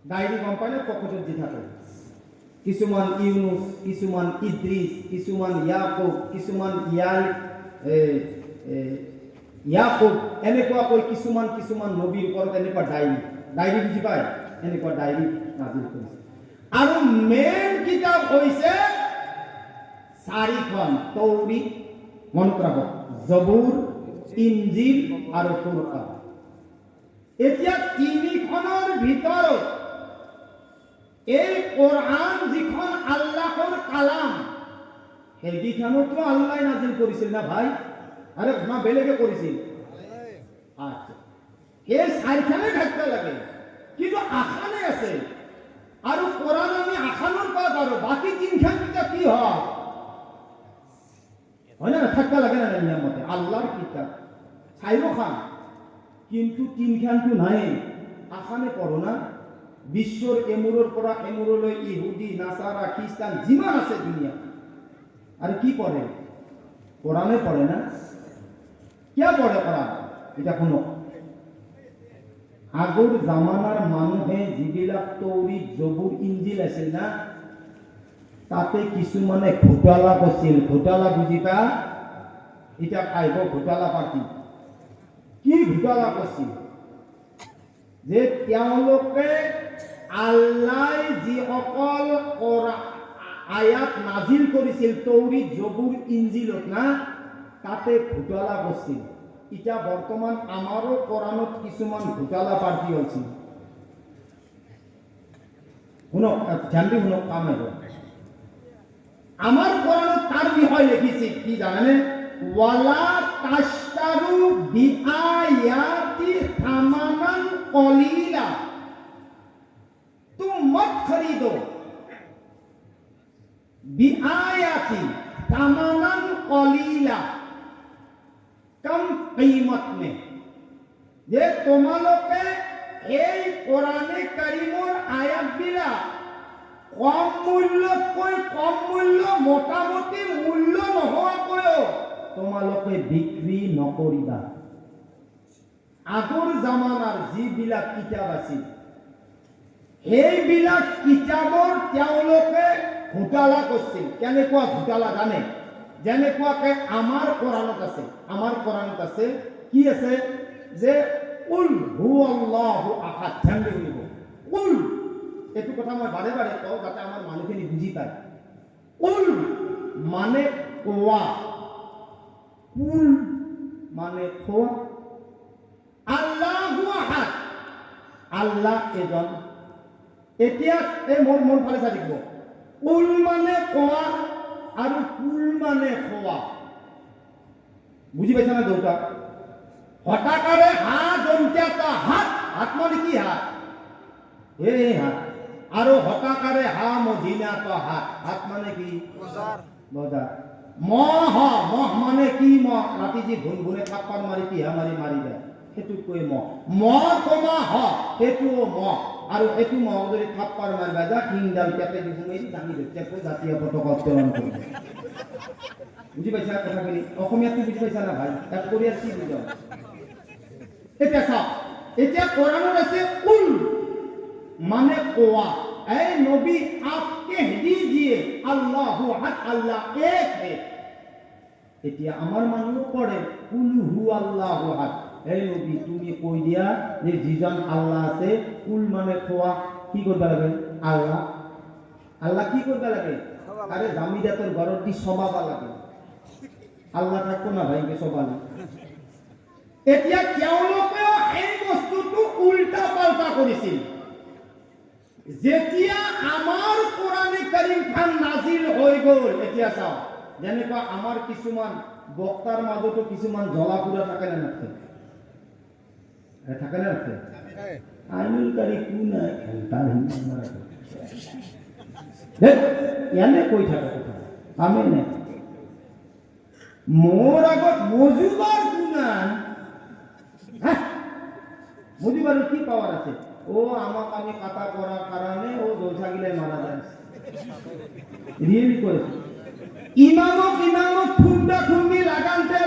ডায়েৰী গম পায় নে? পকেটত দি থাকে। কিছুমান ইউনুস, কিছুমান ইদ্ৰিছ, কিছুমান ইয়াকুব, কিছুমান ইয়াকুব, এনেকুৱাকৈ কিছুমান কিছুমান নবীৰ ওপৰত এনেকুৱা ডায়েৰী বুজি পায়? এনেকুৱা ডায়েৰী নাজিল কৰিছে। আৰু মেইন কিতাপ হৈছে 4খন তৌৰীত, মনত ৰাখক, জবুৰ, ইঞ্জিল আৰু ফুৰকান। এতিয়া 3খনৰ ভিতৰত এই কোরআন যিখন আল্লাহর কালাম, সেইখানতো আল্লাহ নাজিল করেছিল না ভাই? আরে না বেলেগে করেছিল? আচ্ছা, এই 4খানে থাকতে লাগে, কিন্তু আখানে আছে। আৰু কোরআন আমি আখানোর পা পারো, বাকি 3খান কিতাব কি হয় না? থাকতে লাগে না নিয়ম মতে আল্লাহর কিতাব 4খান, কিন্তু 3খানটো নাই। আখানে পড়ো না? বিশ্বর এমুৰৰ পৰা এমুৰলৈ ইহুদি, নাসারা, খ্রিস্টান যিমান আছে দুনিয়া, আর কি পড়ে? কোরআনে পড়ে না? কিয়া পড়ে কোরআন? এটা শুনো, আগৰ জামানাৰ মানুহে যিবিলাক তৌৰীত, জবুৰ, ইঞ্জিল আছিল না, তাতে কিছুমানে ঘোটালা কৰিছিল। ঘোটালা বুজি পা? এটা আহিব ঘোটালা পাৰ্টি। কি ঘোটালা কৰিছিল? যে তেওঁলোকে আল্লাহ যিসকল আয়াত নাজিল কৰিছিল তৌৰীত, জবুৰ, ইঞ্জিলত না, তাতে ঘোটালা কৰিছিল। এতিয়া বৰ্তমান আমাৰো কোরআনত কিছুমান ঘোটালা পাৰ্টি হৈছিল। শুনক, ধ্যান দি শুনক, কাম আহিব। আমার কোরআনত তার বিষয় লিখিছে কি জানেনে? ওয়ালা তাশতারু বিআয়াতি থামানান কলিলা, तुम मत खरीदो बिआयाती तमानन कलीला, कम कीमत में। যে তোমালোকে এই কোরআনে কারিমর আয়াতবিলাক কম মূল্যতকৈ কম মূল্য, মোটামুটি মূল্য নোহোৱাকৈও তোমালোকে বিক্ৰী নকৰিবা। আগৰ জামানাৰ যিবিলাক কিতাপ আছিল, সেইবিলাক কিতাপৰ তেওঁলোকে ঘোটালা কৰিছিল। কেনেকুৱা ঘোটালা জানে? যেনেকুৱাকে আমাৰ কোরআনত আছে। আমাৰ কোরআনত আছে কি আছে? যে কুল হুয়াল্লাহু আহাদ। ধ্যান দি শুনিব। কুল, এইটো কথা মই বাৰে বাৰে কওঁ যাতে আমাৰ মানুহখিনি বুজি পায়। কুল মানে কোৱা, কুল মানে খোৱা। আল্লাহু আহাদ, আল্লাহ এজন। এতিয়া এই মোৰ ফালে চাই থাকিব। কুল মানে কোৱা আৰু কুল মানে খোৱা। বুজি পাইছা না দেউতা? হঠাকাৰে হাত অন্ত্যাতা হাত, হাত মানে কি? হাত, এই হাত। আৰু হঠাকাৰে হা মধিনাত হাত, হাত মানে কি? বজাৰ। মহ, মহ মানে কি? মহ, ৰাতি যি ঘুণ ঘুণে থাপ্পাৰ মাৰি পিহা মাৰি মাৰি যায়, সেইটোক কয় মহ। মহ কমা হ, সেইটোও মহ। আৰু এইটো মহ যদি থাপ্পাৰ মাৰিবা যা, শিংডাল পেটে দি সোমাই দাঙি ধৰি জাতীয় পতাকা উত্তোলন কৰিব। বুজি পাইছা কথাখিনি? অসমীয়াটো বুজি পাইছা না ভাই? এক কোৰিয়াৰ কি বুজা? এতিয়া চাওক, এতিয়া কোরআনত আছে কুল মানে কোয়া। এই নবী आप कह दीजिए আল্লাহু আহাদ, আল্লাহ এক है। এতিয়া আমার মানুহ পড়ে কুল হু আল্লাহু আহাদ। এই নবী তুমি কই দিয়া যে যিজন আল্লাহ আছে, কুল মানে কোয়া, কি করবা লাগে? আল্লাহ। আল্লাহ কি করবা লাগে? আরে জামিদাতর ঘরত দি সবাবা লাগে। আল্লাহ থাকতো না ভাইকে সবালে। এতিয়া তেওঁলোকেও এই বস্তুটো উল্টা পাল্টা কৰিছিল। যেতিয়া আমাৰ কোরআনে কারিম খান নাজিল হৈ গ'ল, এতিয়া চাও যেনেকুৱা আমাৰ কিছুমান বক্তাৰ মাজতো কিছুমান জ্বলাপুৰা থাকে না নাথাকে? থাকে না নাথাকে? আইনুল কারি কোন তাৰ হিন্দু ইয়ানে কৈ থাকে কথা আমি নে। মোৰ আগত মজুবাৰ গুণান, মজুবাৰৰ কি পাৱাৰ আছে? ও আমাক আমি কাটা করার কারণে ও জলসা গিলে মারা যায়। রিয়েলি করেছে। ইমামক খুন্ডা খুন্ডি লাগানতে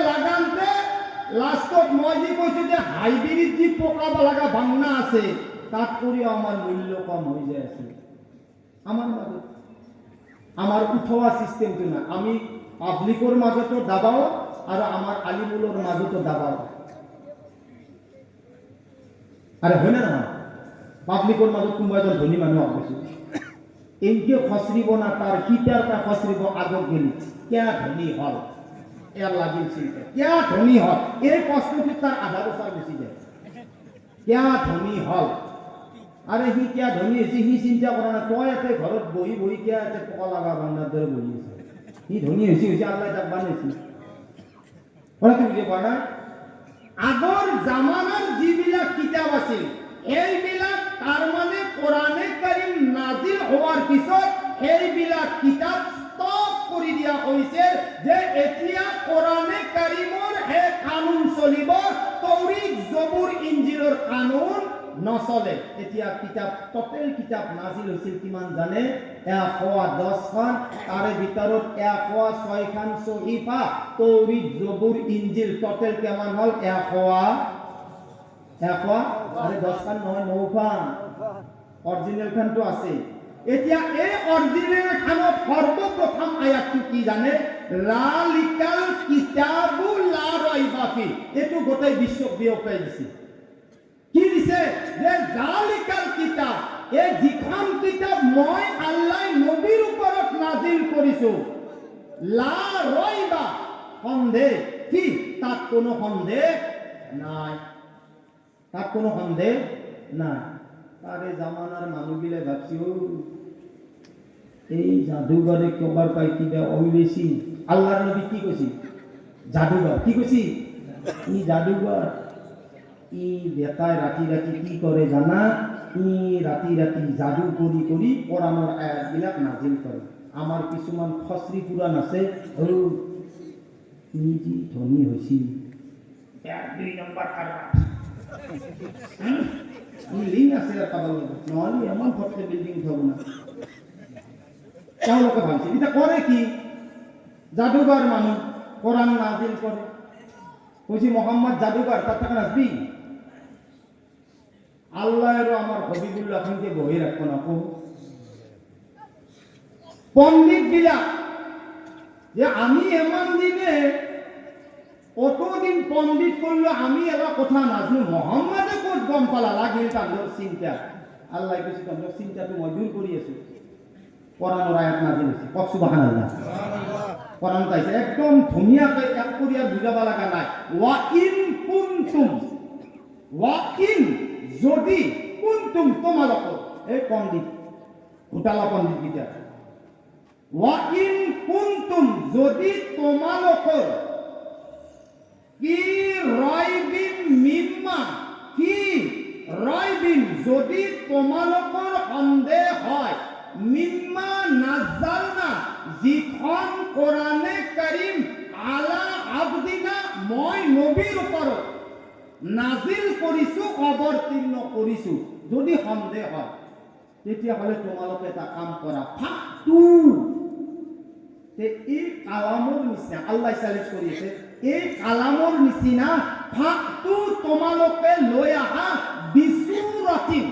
লাস্টত মই যে কৈছো যে হাইব্রিড যে পোকা লাগা বাংনা আছে তাত করিও আমার মূল্য কম হয়ে যায় আছে। আমার মাঝে আমার উঠোয়া সিস্টেমটো না, আমি পাবলিকর মাজতো দাবাও আর আমার আলিমুলর মাজতো দাবাও। আরে হয় না না, পাবলিকর মাজত কোনোবা এজন ধনী মানুহ আগবছো এনকে খসরিব না, তার কিটার তা খসরিব আগত গেলি কেয়া ধনী হল, এর লাগিল চিন্তা কেয়া ধনী হল, এই প্রশ্নটি তার আধা বছর বেশি যায়। কেয়া ধনী হল, আরে সি কেয়া ধনী হয়েছে সি চিন্তা কৰা না, তই এতে ঘৰত বহি বহি কেয়া এতে পকা লাগা বান্ধার দৰে বহি আছে। সি ধনী হয়েছে আল্লাহ তাক বানাইছে। কথা বুঝে পোৱা না? আগৰ জামানাৰ যিবিলাক কিতাপ আছিল এইবিলাক তাৰ মানে কোরআনে কারীম নাজিল হওয়ার পিছত এইবিলাক কিতাপ ষ্টপ কৰি দিয়া হৈছে যে এতিয়া কোরআনে কারীমৰ হে কানুন চলিব, তৌৰীত জবুৰ ইঞ্জিলৰ কানুন নচলে। এতিয়া কিতাপ টোটেল কিতাপ নাজিল হৈছিল কিমান জানে? 110খন, তাৰে ভিতৰত 106খন সহিফা, তৌৰীত জবুৰ ইঞ্জিল টোটেল কিমান হল? 10খন নহয় 9খন। অরিজিনাল খানটো আছে। এতিয়া এই অরিজিনাল খানত সর্বপ্রথম আয়াতটো কি জানে? লালিকাল কিতাবু লা রাইবা ফি। এটো গোটেই বিশ্বক বিয়পাই দিছে। কি দিছে? যে লালিকাল কিতাব, এই যিখন কিতাব মই আল্লাহ নবীর উপৰত নাজিল কৰিছো, লা রাইবা সন্দেহ কি, তাত কোনো সন্দেহ নাই, তাত কোনো সন্দেহ নাই। তারে জামানার মানুষগুলো ভাবছি ও এই জাদুঘরে কবার পাই কিবা ওইলেছি। আল্লাহর নবী কি কইছি? জাদুঘর। কি কইছি? ই জাদুঘর, ই বেতায় রাতি রাতি কি করে জানা? ই রাতি রাতি জাদু করি করি কোরআনের আয়াতবিলাক নাজিল করে। আমার কিছুমান খসরি পুরাণ আছে, ও ই যে ধনী হইছি 1-2 নম্বর খারাপ লিং আছে আর কাবাল নহলে এমন ফটকে বিল্ডিং উঠাব না। তেওঁলোকে ভাবছে এটা করে কি? জাদুঘর মানুষ কোরআন নাজিল করে। কইছি মোহাম্মদ জাদুঘর, তার টাকা আসবি? আল্লাহরও আমার হবিবুল্লাহ খানকে বহি রাখবো না। পণ্ডিত বিলাক যে আমি এমন দিনে কতদিন পণ্ডিত করলো আমি এবার কথা নাজনু, মোহাম্মদে কত গম পালা লাগিল তাদের চিন্তা। আল্লাহ কিছু তাদের চিন্তাটো মই দূর করি আছো। কোরআনের আয়াত নাজিল হয়েছে, কক সুবহানাল্লাহ। কোরআন পাইছে একদম ধুনীয়াকৈ এক কৰি আর বুঝাবা লাগা নাই। ওয়া ইন কুনতুম, ওয়া ইন যদি, কুনতুম তোমালোকৰ, এই পণ্ডিত ঘোটালা পণ্ডিত গীতা, ওয়া ইন কুনতুম যদি তোমালোকৰ, কি রাইবিন মিম্মা, কি রাইবিন যদি তোমালোকৰ সন্দেহ হয়, মিম্মা নাযালনা যিখন কোরআনে কারীম আলা আবদিনা মই নবীর উপৰত নাজিল কৰিছো, অৱতীৰ্ণ কৰিছো, যদি সন্দেহ হয় তেতিয়াহ'লে তোমালোকে এটা কাম কৰা, ফাকটু। এই কালামৰ নিচিনা আল্লাহ চ্যালেঞ্জ কৰিছে, এই কালামৰ নিচিনা ফাকটু তোমালোকে লৈ আহা বিসুরাতিন,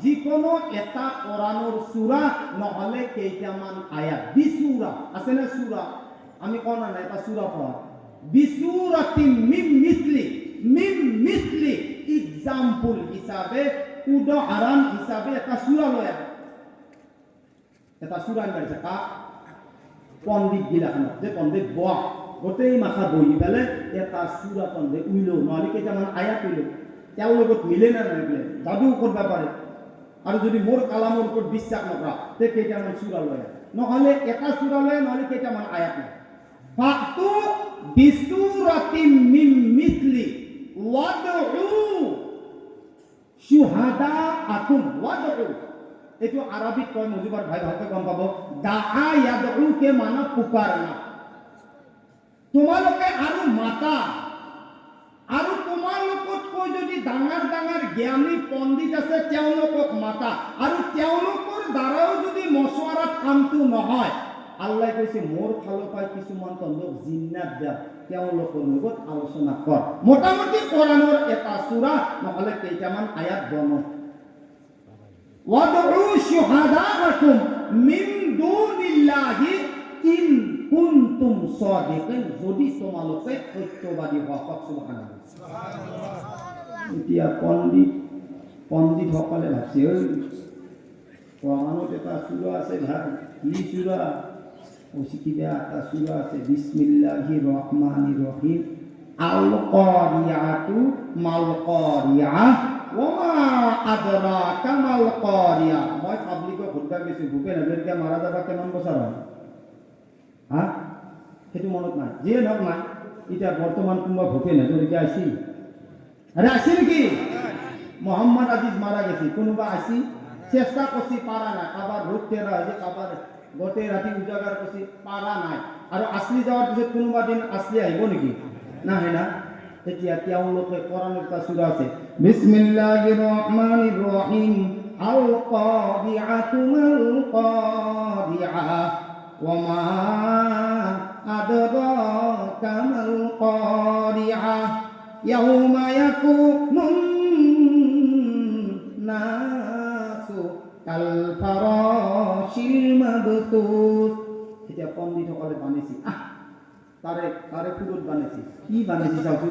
যিকোনো এটা কোরআনৰ সূরা নহলে কেইটামান আয়াত। বিসুরা আছে না সূরা? আমি কোন না এটা সূরা পড়া। বিসুরাতিন মিম মিসলি এক্সাম্পল হিসাবে, উদাহরণ হিসাবে একটা সূরা লৈ আহা। এটা সূরা আনছে কা পণ্ডিত গিলাখান যে পণ্ডিত বহ গোটেই মাথা বহি পেলাই এটা সূরা পণ্ডিত উইলো, নহলে কেইটামান আয়াত উইলো, তেওঁৰ লগত মিলে না নামিলে যাদু কৰিব পাৰে। আৰু যদি মোৰ কালামৰ ওপৰত বিশ্বাস নকৰা তে কেইটামান সূরা লৈ আহা, নহলে এটা সূরা লৈ, নহলে কেইটামান আয়াত লৈ। ফাকতু বিসুরাতিন মিন মিসলি ওয়াদউ শুহাদাআকুম। ওয়াদউ এটো আরবিত কয়, মজিবার ভাই ভালকে গম পাব। দাআ ইয়াদউ কে মানা পুকারনা। তোমালোকে আৰু মাতা আৰু তোমালোকতকৈ যদি ডাঙৰ ডাঙৰ জ্ঞানী পণ্ডিত আছে তেওঁলোকক মাতা আৰু তেওঁলোকৰ দ্বাৰাও যদি মছৱাৰাত কামটো নহয় আল্লাহ কৈছে মোৰ ফালৰ পৰা কিছুমান তন্দক জিন্নাত দিয়া তেওঁলোকৰ লগত আলোচনা কৰ মোটামুটি কোৰানৰ এটা সূৰা নহলে কেইটামান আয়াত বনো ওয়াদউ শুহাদাআকুম মিন দুনিল্লাহি ইন কুনতুম সাদিকিন যদি তোমালোকে সত্যবাদী হও সুবহানাল্লাহ এতিয়া পণ্ডিত সকলে ভাবছে কোৰানত এটা সূৰা আছে ভাই কি সূৰা ওসিকিবা একটা সূরা আছে বিসমিল্লাহির রহমানির রহিম আল কারিয়াতু মাল কারিয়া ওয়া মা আদরাকা মাল কারিয়া মই পাবলিকক খুদবা বেছি ভূপেন হাজৰিকা মাৰা যাবা কেমন বছৰ হয় হা সেইটো মনত নাই যিয়ে নহওক নাই এতিয়া বৰ্তমান কোনোবা ভূপেন হাজৰিকা আছিল আরে আসি নেকি মোহাম্মদ আজিজ মারা গেছে কোনোবা আসি চেষ্টা করছি পারা না আবার রোদ তেরা হয়েছে আবার গোটেই ৰাতি উজাগাৰ কৰিছে পাৰা নাই আৰু আসলি যাওয়ার পিছত কোনোবা দিন আসলি আহিব নেকি নাহে না তেতিয়া তেওঁলোকে কোৰানৰ এটা সূৰা আছে বিসমিল্লাহিৰ ৰহমানিৰ ৰহিম আল কাৰিআতু মাল কাৰিআ ওয়া মা আদরাকা মাল কারিআ ইয়াউমা ইয়াকুনুন নাসু কাল ফারাশিল মাবতুস এটা পণ্ডিত সকলে বানাইছে তারে কুদুত বানাইছে কি বানাইছে চাওছো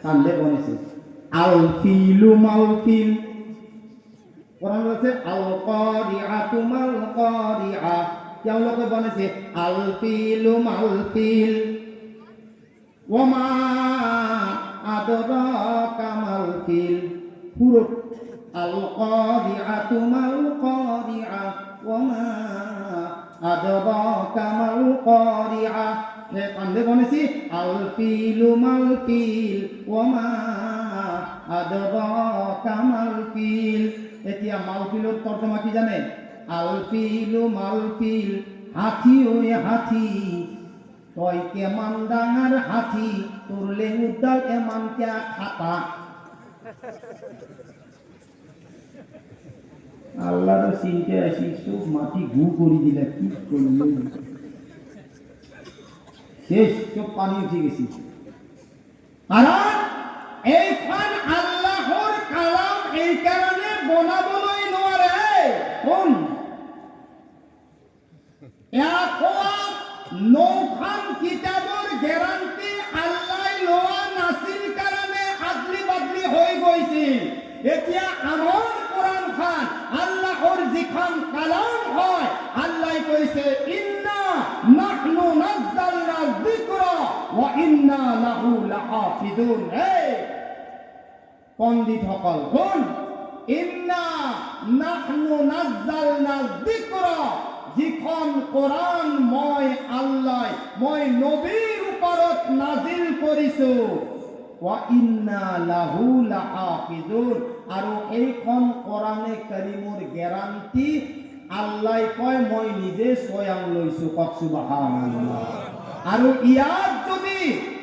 কান্দে বানাইছে আল ফিলু মাল ফিল কোরআন আছে আল কারিআতু মাল কারিআ তেওঁলোকে বানাইছে আল ফিলু মাল ফিল ওয়া মা আদরাকা মাল ফিল পুরো আল কারিআতু মাল কারিআ ওয়া মা আদরাকা মাল কারিআ হে কান্দে বনেছি আল ফিলু মাল ফিল ওয়া মা আদরাকা মাল ফিল এতিয়া মাল ফিলৰ তৰ্জমা কি জানে আল ফিলু মাল ফিল হাতি ওই হাতি তই কেমান ডাঙৰ হাতি তোৰ লেঙুৰডাল এমান কিয়া খাতা আল্লাহর চিন্তা আসি সব মাটি গু করে দিলে কি করলো শেষ সব পানি উঠে গেছি কারণ এইখান আল্লাহর কালাম এই কারণে বনাবলৈ নোৱাৰে কোন নৌখান কিতাবৰ গ্যারান্টি আল্লাহ লোৱা নাছিল কাৰণে আদলি বাদলি হৈ গৈছিল এতিয়া আমাৰ কোরআন খান আল্লাহর যিখান কালাম হয় আল্লাহ কইছে ইন্না নাহনু নাযালনা যিকরা ওয়া ইন্না লাহু লাহাফিজুন হে পণ্ডিত সকল কোন ইন্না নাহনু নাযালনা যিকরা যিখন কোরআন মই আল্লাহ মই নবীর উপৰত নাজিল কৰিছো ওয়া ইন্না লাহু লাহাফিজুন আৰু এইখন কোরআনে কারীমৰ গ্যারান্টি আল্লাহ কয় মই নিজে স্বয়ং লৈছো কক সুবহানাল্লাহ আৰু ইয়াত যদি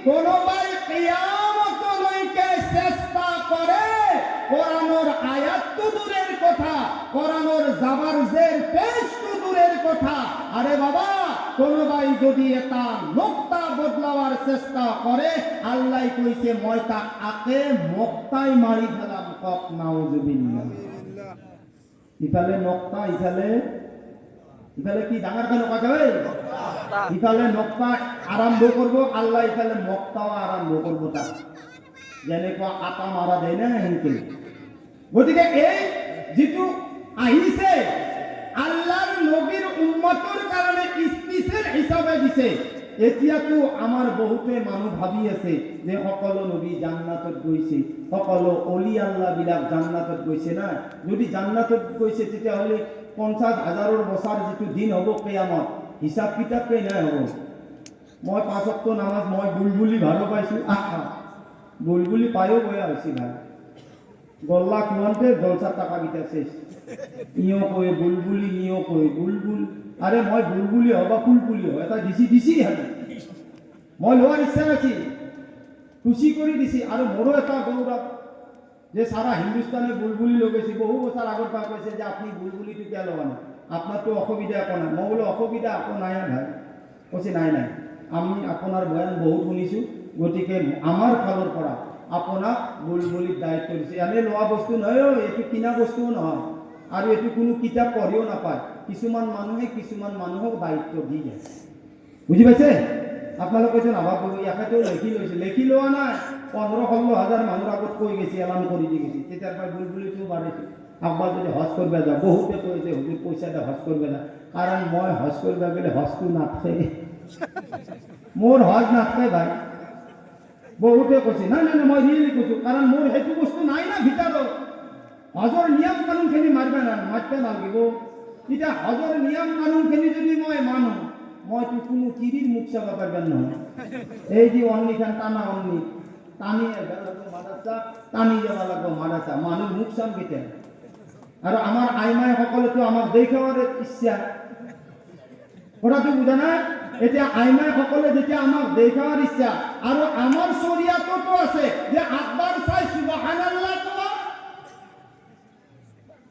কোনোবাই কিয়ামতলৈকে চেষ্টা কৰে কোরআনৰ আয়াতটো দূরের কথা কোরআনৰ জাবারজের পেশটো দূরের কথা আরে বাবা কোনোবাই যদি এটা নোক্তা বদলাবার চেষ্টা করে আল্লাহ কইছে মই তাক আকে মক্তাই মারি ফেলাম কক নাউজুবিল্লাহ ইফালে নোক্তা ইফালে কি ডাঙৰ কেন কয় ইফালে নোক্তা আরম্ভ করব আল্লাহ ইফালে মক্তাও আরম্ভ করব তা যেনেকুৱা আটা মারা দেয় না হেনকে গতিকে এই যেটো আহিছে আল্লাহর নবীর উম্মতৰ কাৰণে স্পেশাল হিসাবে দিছে এতিয়াতো আমাৰ বহুতে মানুহ ভাবি আছে যে সকলো নবী জান্নাতত গৈছে সকলো অলি আল্লাহ বিলাক জান্নাতত গৈছে না যদি জান্নাতত গৈছে তেতিয়াহ'লে 50,000 বছৰ যেটো দিন হ'ব কিয়ামত হিসাব কিতাপ কে নাই হ'ব মই 5 ওয়াক্ত নামাজ মই বুলবুলি ভালো পাইছো আহা বুলবুলি পায়ো বয়া হইছি ভাই গল্লা কুয়ান্তে জলসা টাকা গিতা শেষ ইও কই বুলবুলি ইও কই বুলবুল আরে মই বুলবুলি হবা ফুলপুলি হয় এটা দিছি হাতে মই লোৱাৰ ইচ্ছা আছিল, খুচি কৰি দিছে। আৰু মোৰো এটা গৌৰৱ যে সারা হিন্দুস্তানে বুলবুলি লগাইছে। বহু বছর আগর পা কৈছে যে আপনি বুলবুলিটো কিয় লগা নাই, আপনার তো অসুবিধা একো নাই। মই বোলো অসুবিধা একো নাই ভাই। কৈছে নাই নাই, আমি আপনার বয়ান বহুত শুনিছোঁ, গতিকে আমার ফালৰ পৰা আপোনাক বুলবুলিৰ দায়িত্ব দিছে। এনে লোৱা বস্তু নহয়, এইটো কিনা বস্তুও নহয়, আৰু এইটো কোনো কিতাপ পঢ়িও নাপায়। কিছুমান মানুহে কিছুমান মানুহক দায়িত্ব দি যায়, বুজি পাইছে? আপোনালোকে যে নাভাবিব ইয়াতে লেখি লৈছে, লেখি লোৱা নাই। 15-16 হাজাৰ মানুহৰ আগত কৈ গৈছে, এলান কৰি দি গৈছে। তেতিয়াৰ পৰা বুলবুলিটো বাঢ়িছে। একবাৰ যদি হজ কৰিব যাওঁ, বহুতে কৈছে হুজুৰ পইচা এটা হজ কৰিব যাওঁ, কাৰণ মই হজ কৰিব গ'লে হজটো নাথাকে, মোৰ হজ নাথাকে ভাই। বহুতে কৈছে নাই নাই মই ৰিয়েলি কৈছোঁ, কাৰণ মোৰ সেইটো বস্তু নাই না ভিতৰত। হজৰ নিয়ম কানুনখিনি মাৰিব নালাগিব। এতিয়া হজৰ নিয়ম কানুনখিনি যদি মই মানো, মইতো কোনো তিৰিৰ মুখ চাব পাৰিব নহয়। এই যে অন্নিখান টানা অন্নি টানি মাদ্ৰাছা, টানি যাব লাগিব মাদ্ৰাছা, মানুহ মুখ চাম কেতিয়া? আৰু আমাৰ আইমাই সকলেতো আমাক দেখাৱাৰ ইচ্ছা, কথাটো বুজা নাই? এতিয়া আইমাই সকলে যেতিয়া আমাক দেখাৱাৰ ইচ্ছা, আৰু আমাৰ শৰীয়ততো আছে যে আকবাৰ চাই সুবহানাল্লাহ কোৱা।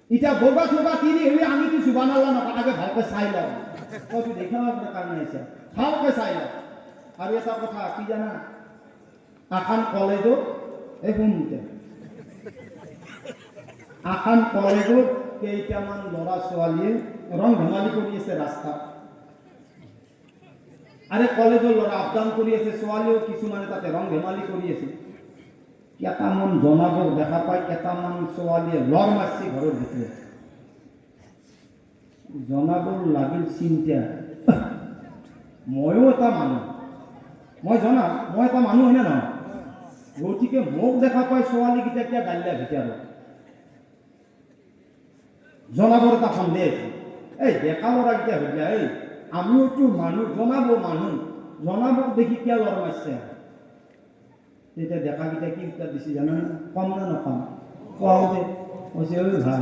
এতিয়া বগা থবা তিৰি হলে আমিতো সুবহানাল্লাহ নকওঁ, আগে ভালকৈ চাই লওঁ। কতো দেখাৱাৰ কাৰণে আছে, ভালকৈ চাই লওঁ। আৰু এটা কথা কি জানা, আখান কলেজত এই শুনতে আখান কলেজত কেইটামান ল'ৰা ছোৱালীয়ে ৰং ধেমালি কৰি আছে ৰাস্তাত। আরে কলেজৰ ল'ৰা আপডাউন কৰি আছে, ছোৱালীও কিছুমানে তাতে ৰং ধেমালি কৰি আছে। কেইটামান জনাবক দেখা পাই কেইটামান ছোৱালীয়ে লৰ মাৰছি ঘৰৰ ভিতৰত। জনাবৰ লাগিল চিন্তা, ময়ো এটা মানুহ, মই জনাম মই এটা মানুহ হয়নে নহয়? গতিকে মোক দেখা পাই ছোৱালীকেইটা কিয় গাল্লা ভিতৰত জনাবৰ এটা সন্দেহ আছে। এই ডেকা ল'ৰাকেইটা সুধিলে, এই আমিওতো মানুহ, জনাবক দেখি কিয় লৰ মাৰছে? তেতিয়া ডেকাকেইটা কি উত্তৰ দিছে জানা? কম না নকম? কোৱাওতে কৈছে, ঐ ভাই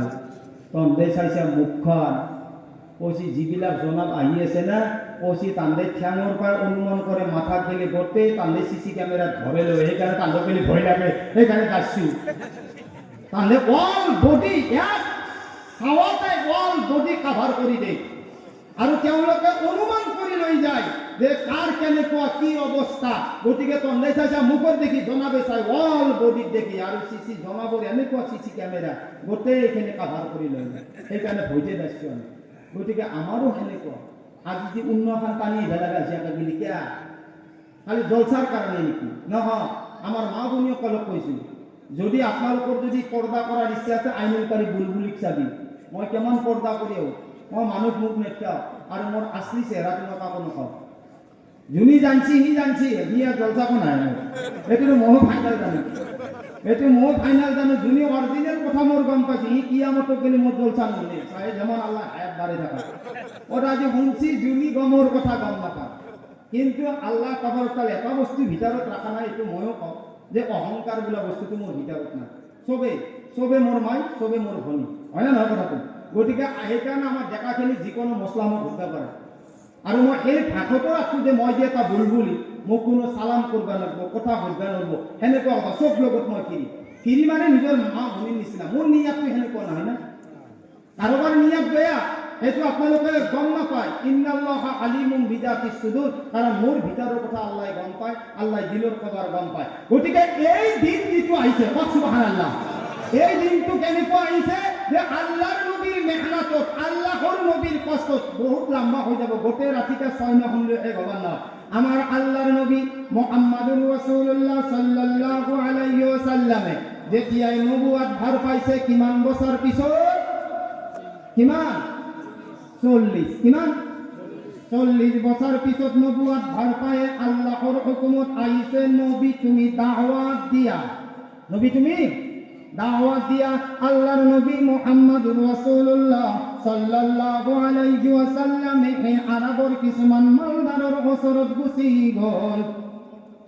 তহঁতে চাইছা মুখখন, কৈছে যিবিলাক জনাব আহি আছে না, কৈছে তান্দে ঠেঙৰ পৰা অনুমান কৰে মাথাত গেলে গোটেই তান্দে চিচি কেমেৰাত ধৰে লৈ, সেইকাৰণে তান্দক গেলে ভয় লাগে, সেইকাৰণে গাইছোঁ। তান্দে অল বডি ইয়াত চাৱাতে অল বডি কাভাৰ কৰি দিয়ে, আৰু তেওঁলোকে অনুমান কৰি লৈ যায় যে কাৰ কেনেকুৱা কি অৱস্থা। গতিকে তহঁতে চাইছা মুখত দেখি, জনাবে চাই অল বডিত দেখি, আৰু চিচি জনাবৰ এনেকুৱা চিচি কেমেৰা গোটেইখিনি কাভাৰ কৰি লৈ যায়, সেইকাৰণে ভয়তে যাইছোঁ আমি। গতিকে আমাৰো সেনেকুৱা। আজি যে উন্নখান টানি ভেলা গাইছে গেলি কিয়া খালি জলচাৰ কাৰণে নেকি? নহয়, আমাৰ মা ভনীসকলক কৈছোঁ, যদি আপোনালোকৰ যদি পৰ্দা কৰাৰ ইচ্ছা আছে, আইনুলকাৰী বুলবুলিক চাবি। মই কিমান পৰ্দা কৰি আহোঁ, মই মানুহ মুখ নেখাওঁ, আৰু মোৰ আচলি চেহেৰাটো মই কাকো নকওঁ। যোনে জানছি সি জানছি, সি আৰু জলচাকো নাই মোৰ, এইটো ময়ো ফাইনেল জানো, এইটো ময়ো ফাইনেল জানো। যোনে অৰিজিনেল কথা মোৰ গম পাইছে, সি কিয়ামতক গেলি মোৰ জলচা নলে চাই যেমন আল্লাহ হায়াত বাঢ়ি থাকা। ওটা আজি শুনছি যোনে গমৰ কথা গম নাপায়, কিন্তু আল্লাহ তাবাৰকাল এটা বস্তু ভিতৰত ৰখা নাই, এইটো ময়ো কওঁ যে অহংকাৰ বোলা বস্তুটো মোৰ ভিতৰত নাই। চবে মোৰ মাই, চবে মোৰ ভনী, হয় না নহয় কথাটো? গতিকে সেইকাৰণে আমাৰ ডেকাখিনি যিকোনো মছলা মোক ধৰিব পাৰে। আৰু মই সেই ভাষাটো ৰাখোঁ যে মই যে এটা বুলবুলি, মোক কোনো চালাম কৰিব লাগিব, কথা সুধিব লাগিব, সেনেকুৱা কথা চব লগত মই ফিৰি মানে নিজৰ মা ভনীৰ নিচিনা। মোৰ নিয়াতটো সেনেকুৱা নহয় না, কাৰোবাৰ নিয়াত বেয়া সেইটো আপোনালোকে গম নাপায়। ইন্নাল্লাহা আলিমুম বিজাতিছ সুদূৰ, কাৰণ মোৰ ভিতৰৰ কথা আল্লাহ গম পায়, আল্লাহ দিলৰ খবৰ গম পায়। গতিকে এই দিন যিটো আহিছে, সুবহানাল্লাহ, এই দিনটো কেনেকুৱা আহিছে যে আল্লাহৰ নবীৰ মেহনতত, আল্লাহৰ নবীৰ কষ্টত বহুত লম্বা হৈ যাব। গোটেই ৰাতিটা 6 মাহ শেষ হ'ব নহয়। আমাৰ আল্লাহৰ নবী মুহাম্মাদুৰ ৰাসূলুল্লাহ সাল্লাল্লাহু আলাইহি ওয়াসাল্লামে যেতিয়াই নবুৱত ভাৰ পাইছে, কিমান বছৰ পিছত? কিমান? 40। কিমান? 40 বছৰ পিছত নবুৱত ভাৰ পায় আল্লাহৰ হুকুমত আহিছে, নবী তুমি দাওয়াত দিয়া, নবী তুমি দাওয়াত দিয়া। আল্লাহর নবী মুহাম্মাদুর রাসূলুল্লাহ সাল্লাল্লাহু আলাইহি ওয়াসাল্লাম এই আরবর কিছুমান মালদাৰৰ ওচৰত গুচি গ'ল।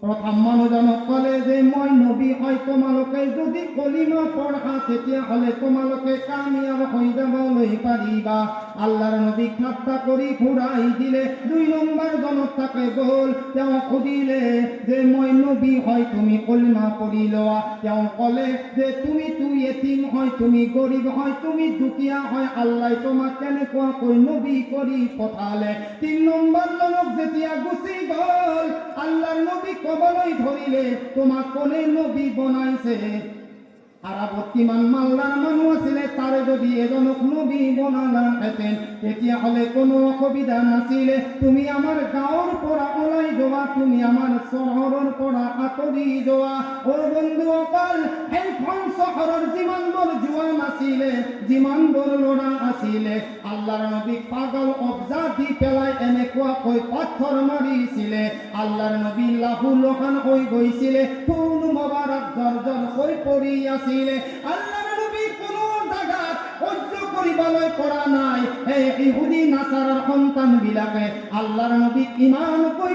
প্ৰথম মানুহজনক ক'লে যে মই নবী হয়, তোমালোকে যদি কলিমা পঢ়া তেতিয়াহ'লে তোমালোকে কামিয়াব হৈ যাবলৈ পাৰিবা। আল্লাহর নবী ঠাট্টা করি ঘুরাই দিলে 2 নম্বর জনতাকে বল তেও খুদিলে যে মই নবী হয় তুমি কলিমা পড়ি লওয়া তেও কলে যে তুমি তুই এতিম হয় তুমি গরিব হয় তুমি দুখিয়া হয় আল্লাহ তোমাক কেনেকুৱা কই নবী করি পঠালে 3 নম্বর জনক যেতিয়া গুচি গল আল্লাহর নবী কবলই ধরিলে তোমাক কোনে নবী বনাইছে আরাবর্তীমান মাল্লার মানুষ আছিলে তারে যদি এজনক নবী বনালা হেতেন তেতিয়া হলে কোনো অসুবিধা নাছিলে তুমি আমার গাঁৱৰ পৰা ওলাই যোৱা তুমি আমার চহৰৰ পৰা আঁতৰি যোৱা ও বন্ধুসকল সেইখন চহৰৰ যিমানবোৰ জোৱান আছিলে যিমানবোৰ ল'ৰা আছিলে আল্লাহৰ নবীক পাগল অবজা দি পেলাই এনেকুৱাকৈ পাথৰ মাৰিছিলে আল্লাহৰ নবী লাহুলহান হৈ গৈছিলে খুন মোবাৰক জৰ্জৰ হৈ পৰি আছিলে আল্লাহৰ নবী কোনো জাগাত সহ্য কৰিবলৈ পৰা নাই এই ইহুদি নাছাৰৰ সন্তান বিলাকে আল্লাহৰ নবীক ইমান কৈ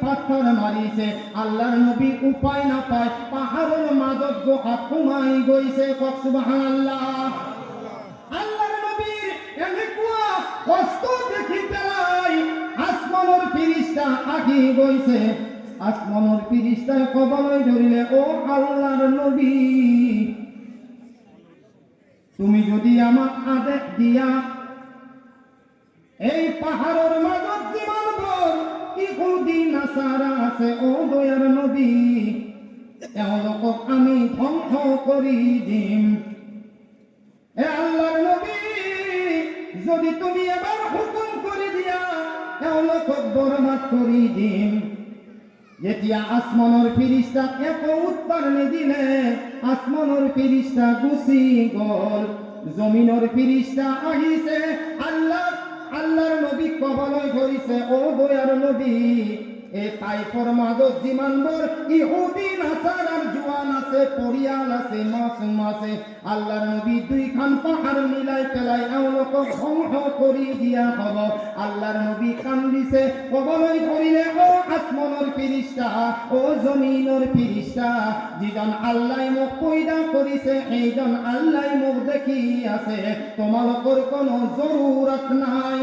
পাথৰ মাৰিছে আল্লাহৰ নবী উপায় নাপায় পাহাৰৰ মাজত গুহাত সোমাই গৈছে কক সুবহানাল্লাহ আল্লাহৰ নবীৰ এনেকুৱা কষ্ট দেখি পেলাই আসমানৰ ফেৰেশতা আহি গৈছে আসমানৰ ফেরেশতায় কবলই ধরিলে ও আল্লাহর নবী তুমি যদি আমাক আদেশ দিয়া এই পাহাড়ের মাজত যিমানবোৰ ইহুদি নাসারা আছে ও দয়ার নবী এওঁলোকক আমি ধ্বংস কৰি দিম এ আল্লাহর নবী যদি তুমি এবাৰ হুকুম কৰি দিয়া এওঁলোকক বরবাদ কৰি দিম যেতিয়া আসমানৰ ফেরেশতা একো উত্তৰ নিদিলে আসমানৰ ফেরেশতা গুচি গল জমিনৰ ফেরেশতা আহিছে আল্লাহৰ নবী কবলই ধৰিছে ও দয়াৰ নবী এই তাইফৰ মাজত যিমানবোৰ ইহুদি নাছাৰাৰ জোৱান আছে পৰিয়াল আছে মাসুম আছে আল্লাহৰ নবী 2খন পাহাৰ মিলাই পেলাই এওঁলোকক ধ্বংস কৰি দিয়া হ'ব আল্লাহৰ নবী কান্দিছে কবলই ধৰিলে ও আসমানৰ ফেরেশতা ও জমিনৰ ফেরেশতা যিজন আল্লাহ মোক পয়দা কৰিছে সেইজন আল্লাহ মোক দেখি আছে তোমালোকৰ কোনো জৰুৰত নাই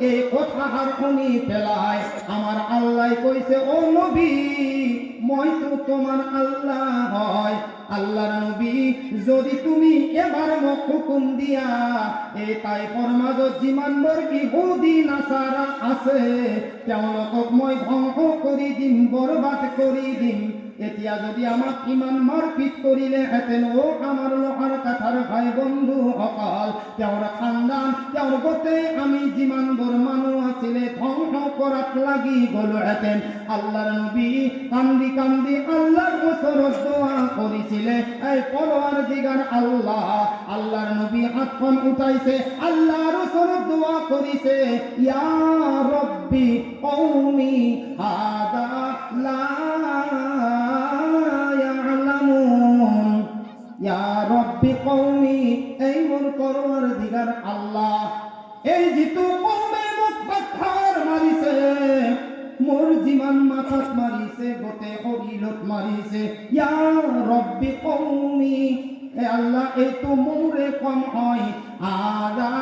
এই কথার শুনি পেলাই আমার আল্লাহ কইছে ও নবী মই তো তোমার আল্লাহ হয় আল্লাহর নবী যদি তুমি এবার মোক হুকুম দিয়া এই তাইফৰ মাজত যিমানবোৰ ইহুদি নাছাৰা আছে তেওঁলোকক মই ধ্বংস কৰি দিম বৰবাদ কৰি দিম এতিয়া যদি আমাক ইমান মাৰপিট কৰিলে হেতেন ও আমাৰ লোহাৰ কাঠাৰ ভাই বন্ধু সকল তেওঁৰ খানদান তেওঁৰ গোটেই আমি যিমানবোৰ মানুহ আছিলে ধ্বংস কৰাত লাগি গলো হেতেন আল্লাহৰ নবী কান্দি কান্দি আল্লাহৰ ওচৰত দোয়া কৰিছিলে এই পৰৱাৰদিগাৰ আল্লাহৰ নবী হাতখন উঠাইছে আল্লাহৰ ওচৰত দোয়া কৰিছে ইয়া ৰব্বি কওমি হাদা লা ইয়া রব্বি কওমি এই মোর পরওয়ারদিগার আল্লাহ এই যিটো কওমে মোক পাথৰ মাৰিছে মোর যিমান মাথাত মাৰিছে গোটে শৰীৰত মাৰিছে ইয়া রব্বি কওমি এ আল্লাহ এইটো মোৰে কম হয় আদা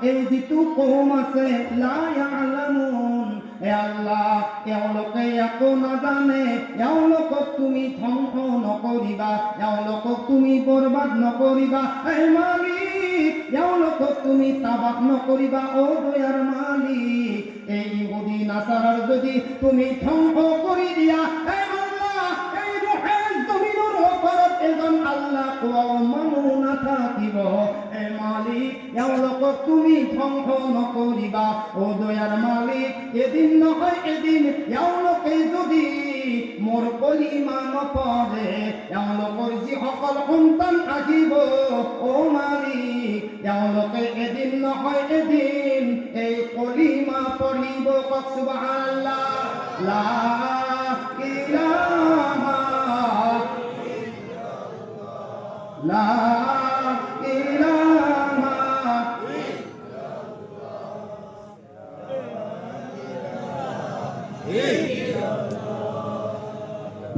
এই যিটো কওম আছে লা ইয়ালামুন এ আল্লাহ এওঁলোকে একো নাজানে এওঁলোকক তুমি ধ্বংস নকৰিবা এওঁলোকক তুমি বৰবাদ নকৰিবা হে মালিক এওঁলোকক তুমি তাবাহ নকৰিবা ও দয়াৰ মালিক এই ইহুদি নাছাৰাৰ যদি তুমি ধ্বংস কৰি দিয়া হে আল্লাহ এই রুহের জমিনৰ ওপৰত এজন আল্লাহ কোৱা মানুহ নাথাকিব হে মালিক এওঁলোকক তুমি ধ্বংস নকৰিবা ও দয়াৰ মালিক এদিন নহয় এদিন এওঁলোকে যদি মোৰ কলিমা নপঢ়ে এওঁলোকৰ যিসকল সন্তান আহিব ও মালিক এওঁলোকে এদিন নহয় এদিন এই কলিমা পঢ়িব কক সুবহানাল্লাহ লা ইলাহা লা ইলাহা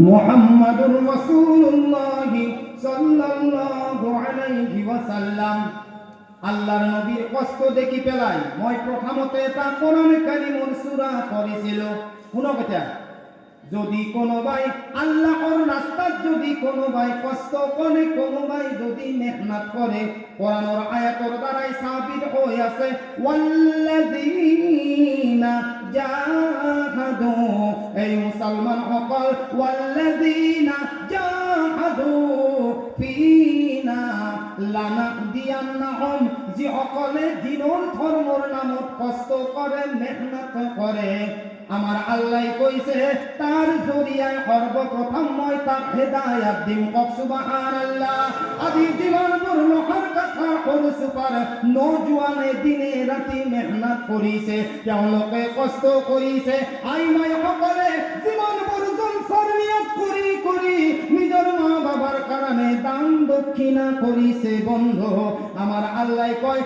মুহাম্মাদুর রাসূলুল্লাহ সাল্লাল্লাহু আলাইহি ওয়াসাল্লাম আল্লাহর নবীর কষ্ট দেখি পেলাই মই প্রথমতে তা কোরআন কারীমর সূরা পড়েছিল শুনো কথা যদি কোনো ভাই আল্লাহর রাস্তায় যদি কোনো ভাই কষ্ট করে কোনো ভাই যদি মেহনত করে কোরআনের আয়াতের দ্বারাই সাবিত হয়ে আছে ওয়াল্লাযীনা জাহাদু এই মুসলমান সকল ওয়াল্লাযীনা জাহাদু ফিনা লানাহদিয়ান্নাহুম যে সকলে দ্বীনের ধর্মের নামত কষ্ট করে মেহনত করে আমার আল্লাহ কইছে তার জরিয়ায় সর্বপ্রথম মই তাক হেদায়াত দিম কক সুবহানাল্লাহ আদি জীবন ভর নহর কথা করছু পার নওজোয়ানে দিনে রাতি মেহনত করিছে তেওঁলোকে কষ্ট করিছে আই মাই সকলে জীবন ভর জলসার নিয়ত করি করি নিজের মা বাবার কারণে দান দক্ষিণা করিছে বন্ধু আমার আল্লাহ কয়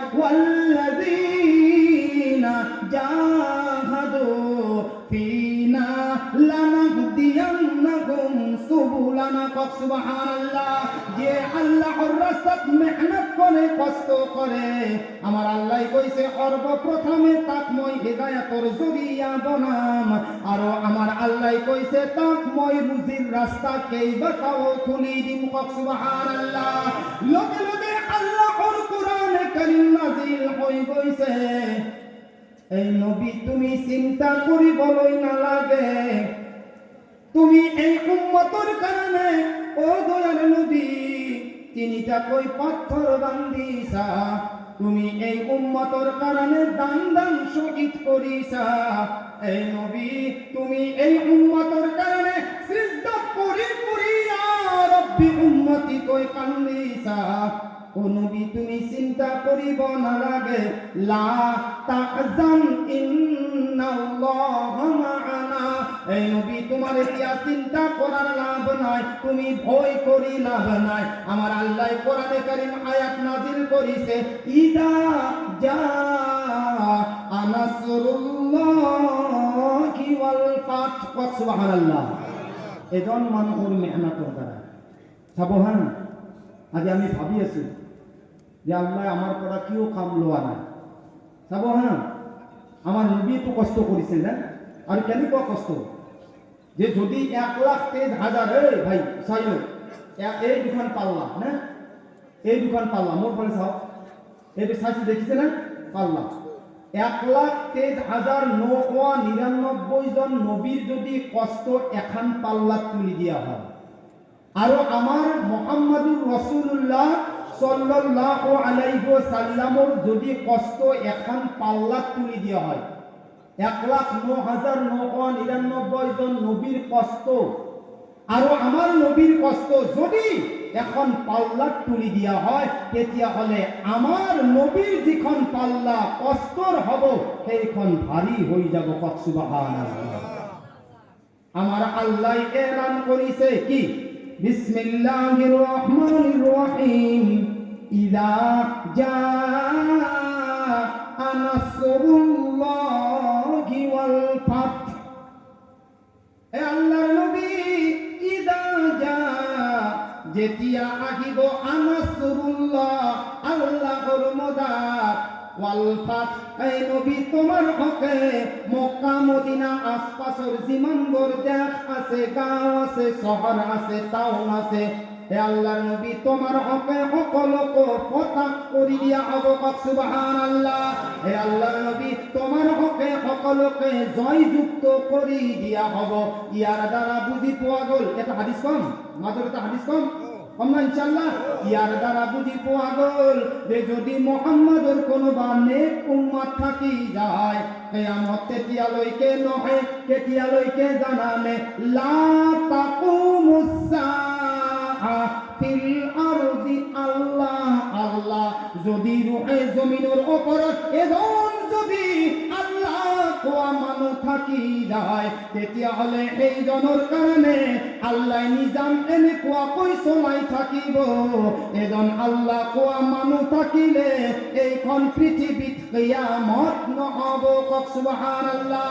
ওয়াল্লাযীনা জাহাদু ফিনা লানাহদিয়ান্নাহুম সুবুলানা কক সুবহানাল্লাহ যে আল্লাহর রাস্তাত মেহনত করে কষ্ট করে আমার আল্লাহ কইছে সর্বপ্রথমে তাক মই হিদায়াতের জরিয়া বনাম আর আমার আল্লাহ কইছে তাক মই রুজির রাস্তা কেইবাটাও খুলি দিম কক সুবহানাল্লাহ লগে লগে আল্লাহর কোরআন কারীম নাজিল হই গইছে এই নবী তুমি চিন্তা করিবই নালাগে তুমি এই উম্মতের কারণে ও দয়াল নবী তিনিটা কই পাথর বান্ধিছা তুমি এই উম্মতের কারণে দান দান শহীদ করিছা এই নবী তুমি এই উম্মতের কারণে সিজদা করি করি রব্বি উম্মতি কই কান্দিছা ও নবী তুমি চিন্তা করিব নালাগে লা তাহজান ইন্নাল্লাহা মা'ানা এই নবী তোমার ইয়া চিন্তা করার লাভ নাই তুমি ভয় করি লাভ নাই আমার আল্লাহ কোরআনে কারীম আয়াত নাযিল করিছে ইদা জা নাসরুল্লাহি ওয়াল ফাত সুবহানাল্লাহ এজন মানুহৰ মেহনতৰ দ্বাৰা সাবহান আজি আমি ভাবি আছো যে আল্লাহ আমার পৰা কিয় কাম লোৱা নাই চাব হা আমার নবীটো কষ্ট কৰিছে না আৰু কেনেকুৱা কষ্ট যে যদি 1,23,000 ভাই চাইলো এই দুখন পাল্লা না এই দুখন পাল্লা মোৰ ফালে চাওক এইটো চাইছে দেখিছে না পাল্লা 1,23,999 জন নবীৰ যদি কষ্ট এখন পাল্লাত তুলি দিয়া হয় আৰু আমাৰ মুহাম্মদুৰ রাসূলুল্লাহ সাল্লাল্লাহু আলাইহি ওয়াসাল্লামৰ যদি কষ্ট এখন পাল্লাত তুলি দিয়া হয় 1,09,999 জন নবীর কষ্ট আৰু আমাৰ নবীর কষ্ট যদি এখন পাল্লাত তুলি দিয়া হয় তেতিয়া হলে আমাৰ নবীর যিখন পাল্লা কষ্টৰ হ'ব সেইখন ভারী হৈ যাব কক সুবহানাল্লাহ আমাৰ আল্লাহ এলান কৰিছে কি বিসমিল্লাহির রহমানির রহিম ইযা জাআ নাসরুল্লাহি ওয়াল ফাত এ আল্লাহর নবী ইযা জাআ যেতিয়া আহিব নাসরুল্লাহ আল্লাহর মদদ ওয়াল ফাত এই নবী তোমার হকে মক্কা মদিনা আশপাশের যিমানবোৰ দেশ আছে গাঁও আছে শহর আছে টাউন আছে হে আল্লাহর নবী তোমার হকে সকলকে ফতাহ কৰি দিয়া হ'ব কক সুবহানাল্লাহ হে আল্লাহর নবী তোমার হকে সকলকে জয়যুক্ত কৰি দিয়া হ'ব ইয়াৰ দ্বাৰা বুজি পোৱা গ'ল এটা হাদিস কম মাজৰ এটা হাদিস কম আমরা ইনশাআল্লাহ ইয়ার দ্বারা বুঝি পোৱা গ'ল যে যদি মুহাম্মদৰ কোনোবা নেক উম্মত থাকি যায় কিয়ামত তেতিয়ালৈকে নহয় কেতিয়ালৈকে জানানে লা তাকুমুস সাআ ফিল আরদি আল্লাহ আল্লাহ যদি রুহে জমিনের ওপৰত এজন যদি আল্লাহ কোৱা মানুহ থাকি যায় তেতিয়াহ'লে সেইজনৰ কাৰণে আল্লাহ নিজাম এনেকুৱাকৈ চলাই থাকিব এজন আল্লাহ কোৱা মানুহ থাকিলে এইখন পৃথিৱীত কিয়ামত নহ'ব কক সুবহানাল্লাহ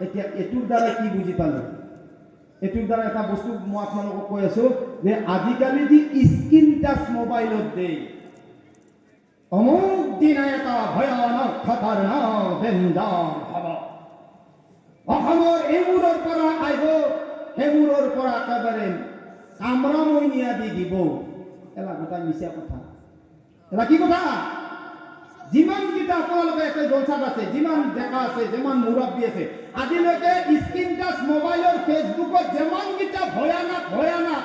এতিয়া এটোৰ দ্বাৰা কি বুজি পালো এটোৰ দ্বাৰা এটা বস্তু মই আপোনালোকক কৈ আছো যে আজিকালি যি স্ক্ৰীন টাচ মোবাইলত দেই অমুক দিনা এটা ভয়ানক খতৰনাক ডেঞ্জাৰ হ'ব অসমৰ এইবোৰৰ পৰা আহিব সেইবোৰৰ পৰা একেবাৰে কামৰামৈনিয়া দি দিব এলা গোটা মিছা কথা এলা কি কথা যিমান কিটা আপোনালোকে এটা জলসাত আছে যিমান দেখা আছে যিমান মুৰব্বী আছে আজিলৈকে স্ক্ৰীন টাচ মোবাইলৰ ফেচবুকত যিমান কিটা ভয়ানক ভয়ানক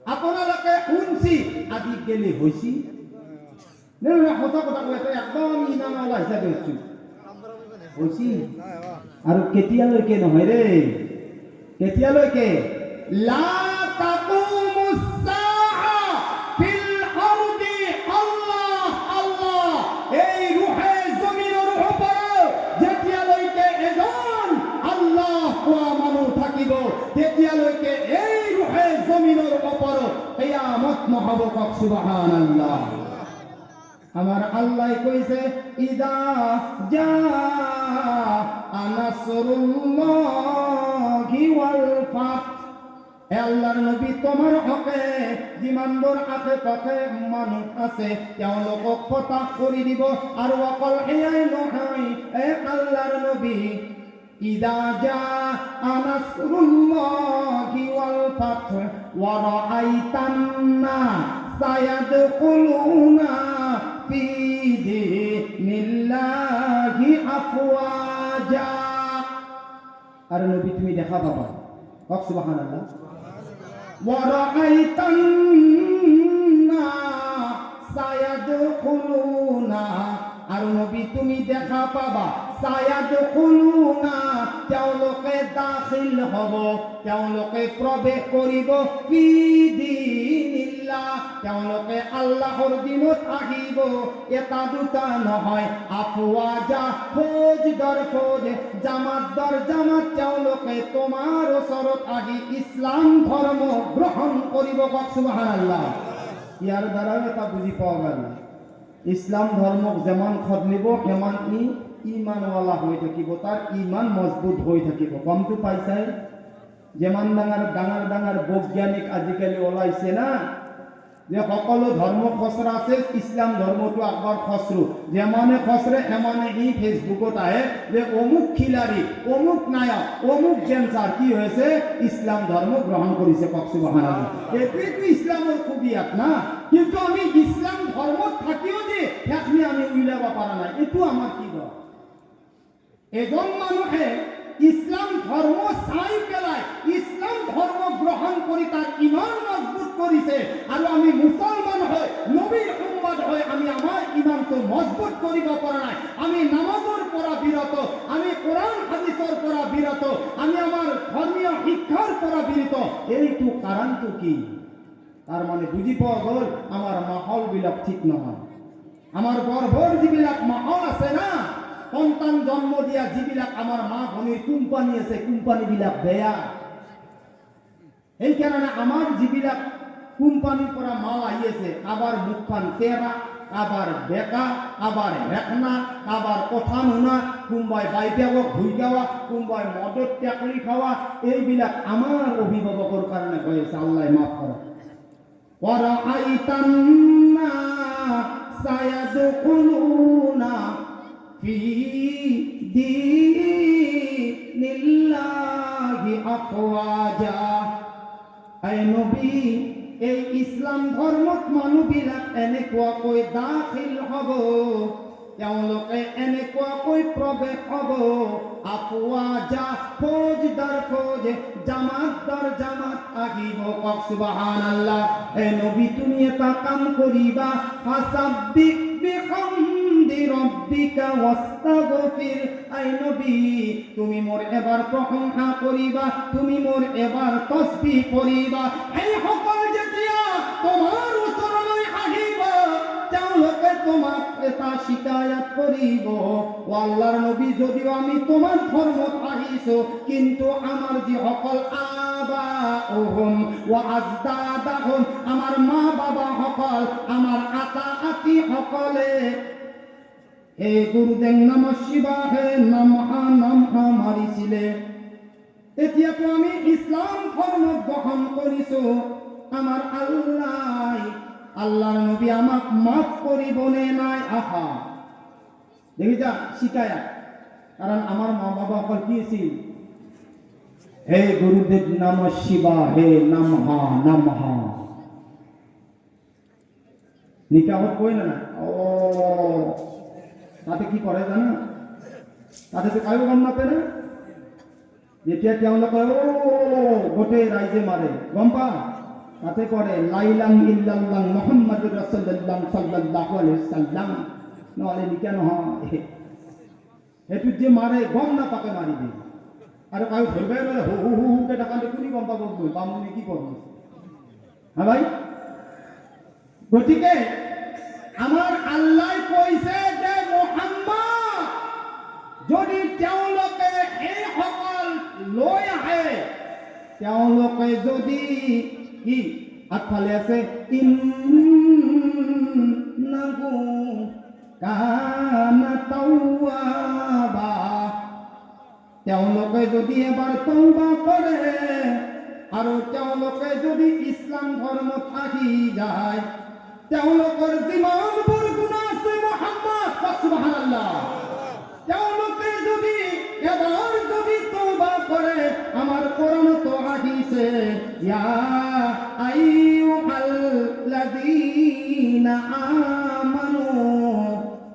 আপোনালোকে শুনছি আজি গেলি হৈছি সঁচা কথা কৈ একদম ইমানলা হিচাপে হৈছি আৰু কেতিয়ালৈকে নহয় ৰে কেতিয়ালৈকে লা তাকুমুস সাআ ফিল আরদি আল্লাহ আল্লাহ এই রূহে জমিনৰ ওপৰত যেতিয়ালৈকে এজন আল্লাহ কোৱা মানুহ থাকিব তেতিয়ালৈকে এই রূহে জমিনৰ ওপৰত কিয়ামত নহব কক সুবহানাল্লাহ আমার আল্লাহ কইছে ইদা জা নাসরুল্লাহি ওয়াল ফাত হে আল্লাহর নবী তোমার হকে যিমানবোৰ আশে পাশে মানুহ আছে তেওঁলোকক ফতাহ কৰি দিব আৰু অকল এয়াই নহয় হে আল্লাহৰ নবী ইদা জা নাসরুল্লাহি ওয়াল ফাত ওয়া রাআইতান নাস সায়াদখুলুনা ফি দীনিল্লাহি আফওয়াজা আর নবী তুমি দেখা পাবা কক সুবহানাল্লাহ ওয়া রাআইতান নাস সায়াদখুলুনা আর নবী তুমি দেখা পাবা সায়াদখুলুনা তেওঁলোকে দাখিল হ'ব তেওঁলোকে প্ৰৱেশ কৰিব ফি দীনিল্লাহ তেওঁলোকে আল্লাহৰ দিনত আহিব এটা দুটা নহয় আফওয়াজা ফৌজ দৰ ফৌজ জামাত দৰ জামাত তেওঁলোকে তোমাৰ ওচৰত আহি ইছলাম ধৰ্ম গ্ৰহণ কৰিব কক সুবহানাল্লাহ ইয়াৰ দ্বাৰা এটা বুজি পোৱা গ'ল ইছলাম ধৰ্মক যেমান খদলিব হেমান ইমানৱালা হৈ থাকিব তাৰ ইমান মজবুত হৈ থাকিব গমটো পাইছাই যেমান ডাঙৰ ডাঙৰ ডাঙৰ বৈজ্ঞানিক আজিকালি ওলাইছে না যে সকলো ধৰ্ম খসৰা আছে ইছলাম ধৰ্মটো আকবৰ খসৰু যেমানে খসৰে হেমানে ফেচবুকত আহে যে অমুক খিলাৰী অমুক নায়ক অমুক জেনচাৰ কি হৈছে ইছলাম ধৰ্ম গ্ৰহণ কৰিছে কক সুবহানাল্লাহ এইটো ইছলামৰ খুবিয়াত না কিন্তু আমি ইছলাম ধৰ্মত থাকিও যে সেইখিনি আমি উলিয়াব পৰা নাই এইটো আমাৰ কি দৰ এজন মানুহে ইছলাম ধৰ্ম চাই পেলাই ইছলাম ধৰ্ম গ্ৰহণ কৰি তাৰ ইমান মজবুত কৰিছে আৰু আমি মুছলমান হৈ নবীৰ উম্মত হৈ আমি আমাৰ ইমানটো মজবুত কৰিব পৰা নাই আমি নামাজৰ পৰা বিৰত আমি কোরআন হাদিসৰ পৰা বিৰত আমি আমাৰ ধৰ্মীয় শিক্ষাৰ পৰা বিৰত এইটো কাৰণটো কি তাৰ মানে বুজি পোৱা গ'ল আমাৰ মাহলবিলাক ঠিক নহয় আমাৰ গৰ্ভৰ যিবিলাক মাহল আছে না সন্তান জন্ম দিয়া যিবিলাক আমাৰ মা ভনীৰ কোম্পানী আছে কোম্পানীবিলাক বেয়া এই কাৰণে আমাৰ যিবিলাক কোম্পানীৰ পৰা মাল আহি আছে আবার মুখখন তেৰা আবার বেকা আবার হেকনা আবার কথা নুনা কোনোবাই বাইবেগক ভুই গাওয়া কোনোবাই মদত টেকলি খাওয়া এইবিলাক আমাৰ অভিভাৱকৰ কাৰণে হৈ আছে আল্লাহ মাফ কৰক ওয়ারাআইতান নাস সায়াদখুলুনা ফি দীনিল্লাহি আফওয়াজা হে নবী এই ইছলাম ধৰ্মত মানুহবিলাক এনেকুৱাকৈ দাখিল হ'ব তেওঁলোকে এনেকুৱাকৈ প্ৰৱেশ হ'ব আফওয়াজা ফৌজ দৰ ফৌজ জামাত দৰ জামাত আহিব কক সুবহানাল্লাহ হে নবী তুমি এটা কাম কৰিবা ফাসাব্বিহ বিহামদি রাব্বিকা ওয়াস্তাগফির হে নবী তুমি মোর এবাৰ প্ৰশংসা কৰিবা তুমি মোর এবাৰ তাসবিহ কৰিবা এই সকল যেতিয়া তোমাৰ ওচৰলৈ আহিব তেওঁলোকে তোমাক এটা শিকায়াত কৰিব ও আল্লাহৰ নবী যদিও আমি তোমাৰ ধৰ্মত আহিছো কিন্তু আমাৰ যি সকল আবাউহুম ওয়া আজদাদাহুম আমাৰ মা বাবা সকল আমাৰ আতা আতি সকলে এই গুৰুদেৱ নম শিৱায়ে নমঃ নমঃ মাৰিছিলে এতিয়াতো আমি ইসলাম ধর্ম গ্রহণ করিছো, আমার আল্লাহর নবী আমাক মাফ করিব নে নাই। আহা দেখি যা শিকায়া, কারণ আমার মা বাবা অকল কি ছিল, হে গুরুদেব নম শিবা, হে নমঃ নিকাহত কই না ও তাতে কি কৰে জানো, তাতে তো কায়ো গম নাপায় না, যেতিয়া তেওঁলোকে গোটেই ৰাইজে মাৰে গম পা, তাতে কৰে লাইলাম ইল্লাল্লাহ মুহাম্মাদুৰ ৰাসূলুল্লাহ সাল্লাল্লাহু আলাইহি ওয়াসাল্লাম, নহলে নিকা নহয়, সেইটোত যে মাৰে গম নাপাকে মাৰি দিয়ে, আৰু কায়ো ধৰিবই নোৱাৰে, হু হু হু হুকে ডাকাতে কোনি গম পাব বামুণে কি কৰিব। হ্যাঁ ভাই, গতিকে আমাৰ আল্লাহ কৈছে যে মুহাম্মদ যদি তেওঁলোকে এই সকল লৈ আহে, তেওঁলোকে যদি কি আগফালে আছে ইন্নাহু কানা তাওৱাবা, তেওঁলোকে যদি এবাৰ তওবা কৰে আৰু তেওঁলোকে যদি ইছলাম ধৰ্ম থাকি যায়, তেওঁলোকৰ যিমানবোৰ গুনাহ আছে মুহাম্মদ সুবহানাল্লাহ, তেওঁলোকে যদি এবাৰ যদি তওবা কৰে, আমার কোরআন তো হাদিসে ইয়া আইয়ুহাল্লাযীনা আমানু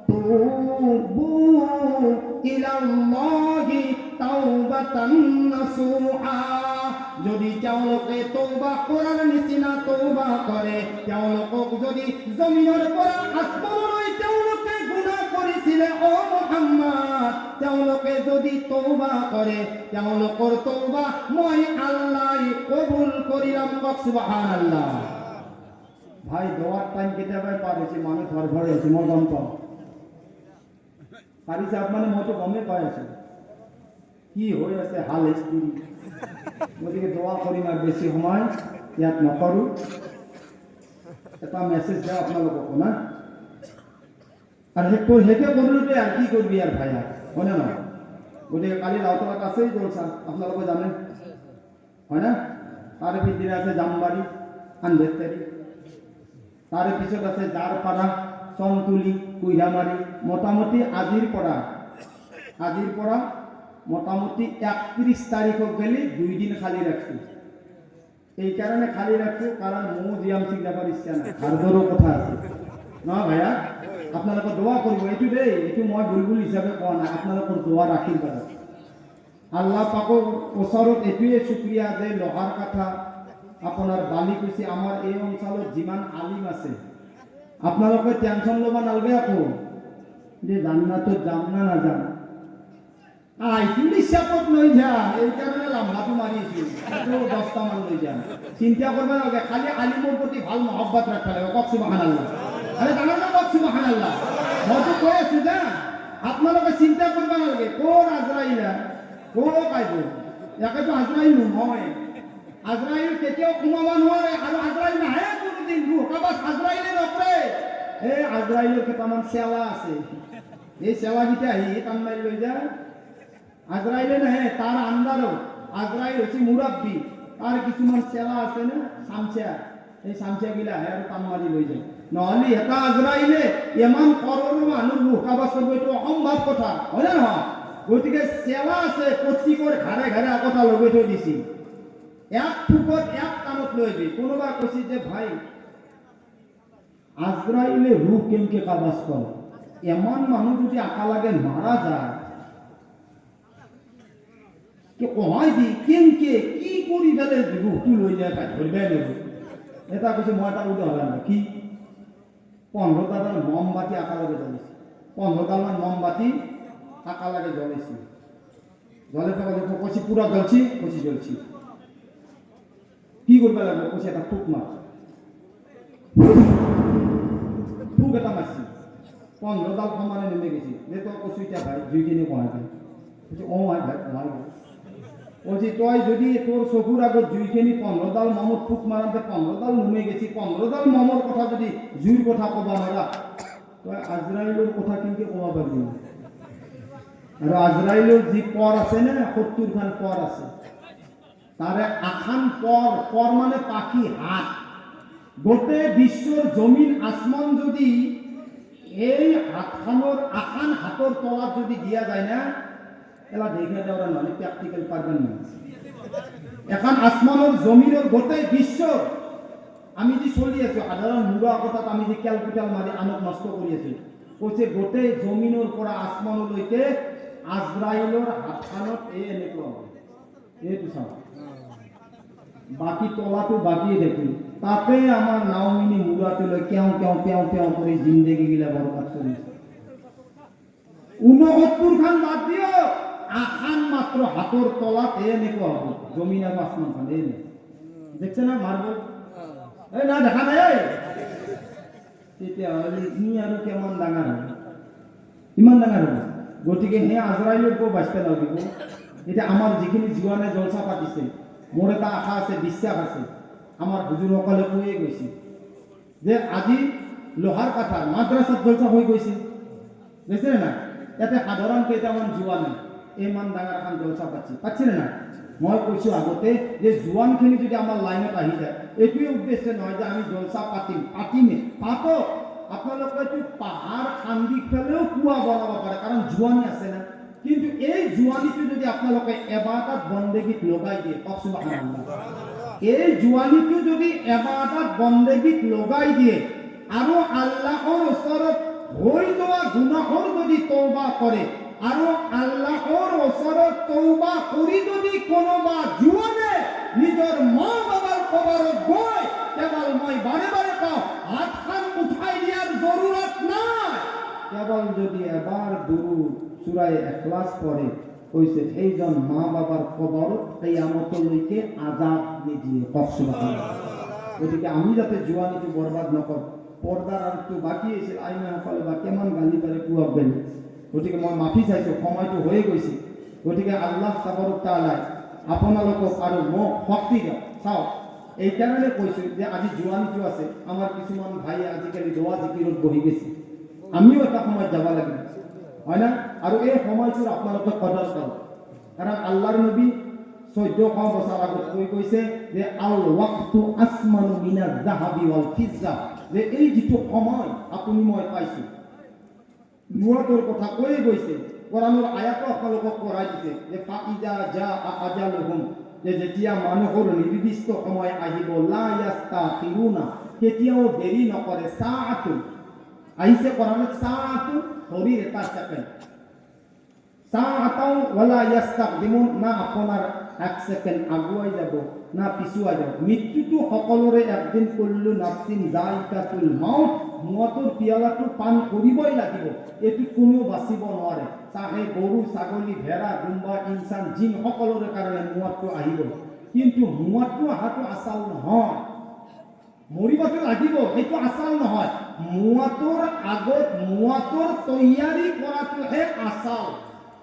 তুবু ইলাল্লাহি তাওবাতান নাসুহা, যদি তেওঁলোকে তওবা কৰাৰ নিচিনা তওবা কৰে, তেওঁলোকক যদি জমিনৰ পৰা আসমানলৈ তেওঁলোকে গুনাহ কৰিছিলে ও মুহাম্মদ, তেওঁলোকে যদি তওবা কৰে, তেওঁলোকৰ তওবা মই আল্লাহ কবুল কৰিলাম। সুবহানাল্লাহ। ভাই দোয়ার টাইম কেতিয়াবাই পাইছে, মানুহ ঘৰ ঘৰ আছে, মই গম পাওঁ পাৰিছে মানে মইতো গমেই পাই আছো কি হৈ আছে হাল স্থিতি, গতিকে দোয়া কৰিম আৰু বেছি সময় ইয়াত নকৰোঁ, এটা মেছেজ দিওঁ আপোনালোকক না, আৰু সেইটোৱে কৰিলোতে আৰু কি কৰিবি আৰু ভাই আৰু হয় না নহয়। গতিকে কালি লাউতলাত আছেই জলসা, আপোনালোকে জানে হয় না, তাৰে পিছদিনা আছে জামবাৰী 18 তাৰিখ, তাৰে পিছত আছে জাৰপাৰা, চনতুলি, কুইৰামাৰী, মোটামুটি আজিৰ পৰা মোটামুটি 31 তাৰিখক গেলি 2 দিন খালি রাখছি। এই কারণে খালি রাখছি কারণ মো জিএমসি যাবার ইচ্ছা নাই, হারদরও কথা আছে না ভাইয়া, আপনাদের দোয়া করব এইটো দেই, এইটো মই বুলবুল হিসাবে কোৱা নাই, আপনাদের দোয়ার আশীর্বাদ আছে। আল্লাহ পাকৰ ওচৰত এইটোৱে শুক্ৰিয়া যে লোহাৰ কথা আপোনাৰ বালিকুচি আমাৰ এই অঞ্চলত যিমান আলিম আছে, আপোনালোকে টেনশন ল'ব নালাগে আকৌ যে জান্নাতত যাম না নাযাম, আইটো নিশ্চাপত লৈ যা, এই কাৰণে লাম্বাটো মাৰিছো 10টা মান লৈ যাম, চিন্তা কৰিব নালাগে, খালি আলিমৰ প্ৰতি ভাল মহব্বত ৰাখিব লাগে। কওক সুবহানাল্লাহ, আরে জানার না কওক সুবহানাল্লাহ, মইতো কৈ আছো যে আপোনালোকে চিন্তা কৰিব নালাগে কোন আজৰাইলা কোন পাইব, ইয়াকেতো আজৰাইল নহয়, আজরাইল কেতিয়াও কমাব নোৱাৰে, আৰু আজরাইল নাহে কোনোদিন, কাবাস আজরাইলে নপৰে, এই আজরাইলৰ কেইটামান চেলা আছে, এই চেলাকেইটা আহি টান মাৰি লৈ যায়, আজরাইলে নাহে, তাৰ আন্দাৰত আজরাইল হৈছে মুৰাব্বী, তাৰ কিছুমান চেলা আছে না চামচা, এই চামচাগিলা আহে আৰু টান মাৰি লৈ যায়, নহ'লে এটা আজরাইলে ইমান কৰৰ মানুহ কাবাস কৰিব, এইটো অসম্ভৱ কথা হয় না নহয়। গতিকে চেলা আছে, প্ৰত্যেকৰ ঘাৰে ঘাৰে একতা লগাই থৈ দিছিল, এক ফুকত এক কাণত লৈ দি, কোনোবা কৈছে যে ভাই আজরাইলে রূহ কেমকে কাবাস করে, এমন মানুষ যদি আঁকা লাগে মারা যায়, কে কহাই দি কেমকে কি কৰি ফেলে রূহটো লৈ যায় ভাই ধৰিবাই নেব। এটা কৈছে মই এটা উদাহৰণ কি 15ডাল মমবাতি আঁকা লাগে জ্বলিছে, 15ডালমান মমবাতি আঁকা লাগে জ্বলিছে, জ্বলে কৈছে পুরা জ্বলছি, কৈছে জ্বলছি, কি করবে লাগবে, কৈছে এটা ফুক মার, ফুক এটা মারছি, 15ডাল সমানে নেমে গেছি, যে তোর কৈছো এতিয়া ভাই জুইখিনি কমাই দে, কৈছে ও ভাই ভাই কমাই দে, কৈছে তই যদি তোর চকুর আগত জুইখিনি 15ডাল মমত ফুক মারাতে 15ডাল নেমে গেছি, 15ডাল মমৰ কথা যদি জুইৰ কথা কবা নোৱাৰা, তই আজরাইলৰ কথা কেনেকে কবা পারবি। আৰু আজরাইলৰ যি পৰ আছে না 70 খান পৰ আছে, তারে আখান পর মানে পাখি হাত, গোটে বিশ্বর জমিন আসমান যদি এই হাতখানোর আখান হাতর তলার যদি দিয়া যায় না, এলা দেখে দেওয়া নয় প্র্যাকটিক্যাল পারবেন না। এখন আসমানের জমিনের গোটে বিশ্ব আমি যে চলি আছো সাধারণ মুড়া কথাত আমি যে ক্যালকুটাল মারি আনক নষ্ট কৰি আছো, কৈছে গোটে জমিনের পৰা আসমানলৈকে আজরাইলৰ হাতখানত এনেকুৱা হ'ব, এইটো চাওঁ বাকি তলাটো বাকিয়ে দেখি, তাতে আমার নাওমিনি মুড়াটো লৈ কেও কেও কেও কেও করে জিন্দেগি গিলা বরবাদ করেছে। 69 খান বাদ দিও, আখান মাত্র হাতর তলাতে এনেকুৱা হ'ব জমিন আর আসমান খান। এই দেখছে না মার্বল, এই না দেখা নাই, তেতিয়াহ'লে ই আৰু কেমন ডাঙৰ হ'ব, ইমান ডাঙৰ হ'ব। গতিকে সেই আজৰাইলকো বাঁচতে লাগিব। এতিয়া আমাৰ যিখিনি জীৱানে জলসা পাতিছে, মোৰ এটা আশা আছে, বিশ্বাস আছে, আমার হুজুরসকলে কৈয়ে গৈছে যে আজি লোহার কাঠার মাদ্রাসাত জলসা হৈ গৈছে, বুঝছে না? ইয়াতে সাধারণ কেইটামান জোৱানে ইমান ডাঙৰ এখন জলসা পাতিছে না? মই কৈছোঁ আগতে যে জোৱানখিনি যদি আমাৰ লাইনত আহি যায়, এইটোৱে উদ্দেশ্য নহয় যে আমি জলসা পাতিমে, পাতক। আপোনালোকেতো পাহাৰ খান্দি ফেলেও কুঁৱা বনাব পাৰে, কাৰণ জোৱানি আছে না। কিন্তু এই জোৱানিটো যদি আপোনালোকে এবাৰটাত বন্দেগীত লগাই দিয়ে, কওক সুবহানাল্লাহ, এই জোৱানিটো যদি এবাৰটাত বন্দেগীত লগাই দিয়ে আৰু আল্লাহৰ ওচৰত হৈ যোৱা গুনাহৰ যদি তওবা কৰে, আৰু আল্লাহৰ ওচৰত তওবা কৰি যদি কোনোবা জোৱানে নিজৰ মা বাবাৰ কবৰত গৈ, কেৱল মই বাৰে বাৰে কওঁ, হাতখন উঠাই দিয়াৰ জৰুৰত নাই, কেৱল যদি এবাৰ দুৰুদ সূরা ইখলাস পড়ে, কৈছে সেইজন মা বাবার কবৰত কিয়ামতলৈকে আযাব নিদিয়ে, কওক সুবহানাল্লাহ। গতিকে আমি যাতে জোৱানিটো বৰবাদ নকৰোঁ। পৰ্দাৰ আৰটো বাকী আছিল, আইনাসকলে বা কিমান গালি পাৰে কুৱাক গালি। গতিকে মই মাফি চাইছোঁ, সময়টো হৈয়ে গৈছে। গতিকে আল্লাহ তাবাৰক তাআলাই আপোনালোকক আৰু মোক শক্তি দিয়ক। চাওক, এইকাৰণে কৈছোঁ যে আজি জোৱানিটো আছে, আমাৰ কিছুমান ভাই আজিকালি দোৱা জিকিৰত বহি গৈছে, আমিও এটা সময়ত যাব লাগিব, হয় না? আৰু এই সময়টোৰ আপোনালোকে কদৰ কৰক, কাৰণ আল্লাহৰ নবী 1400 বছৰ আগত কৈ কৈছে যে আল ওয়াক্তু আসমানু মিনাজ যাহাবি ওয়াল ফিজ্জা, যে এই যিটো সময় আপুনি মই পাইছোঁ, মুৱাতৰ কথা কৈয়ে গৈছে। কোৰাণৰ আয়াতো আপোনালোকক পঢ়াই দিছে যে ফাইজা জা আজালুহুম, যে যেতিয়া মানুহৰ নিৰ্দিষ্ট সময় আহিব, লা ইয়াস্তাখিৰুনা, কেতিয়াও দেৰি নকৰে, সাআতু আহিছে কোৰাণত, সাআতু শৰীৰ এটা ছেকেণ্ড, সাআতাও ওয়ালা ইয়াস্তাকদিমুন, না আপোনাৰ এক ছেকেণ্ড আগুৱাই যাব না পিছুৱাই যাব। মৃত্যুটো সকলোৰে একদিন, কুল্লু নাফসিন যায়িকাতুল মাউত, মৌতৰ পিয়ালাটো পান কৰিবই লাগিব, এইটো কোনো বাচিব নোৱাৰে। চাহে গৰু ছাগলী ভেড়া দুম্বা ইনচান জিন সকলোৰে কাৰণে মৌতটো আহিব, কিন্তু মৌতটো অহাটো আচাল নহয়, মৰিবতো লাগিব, সেইটো আচাল নহয়। মৌতৰ আগত মৌতৰ তৈয়াৰী কৰাটোহে আচাল,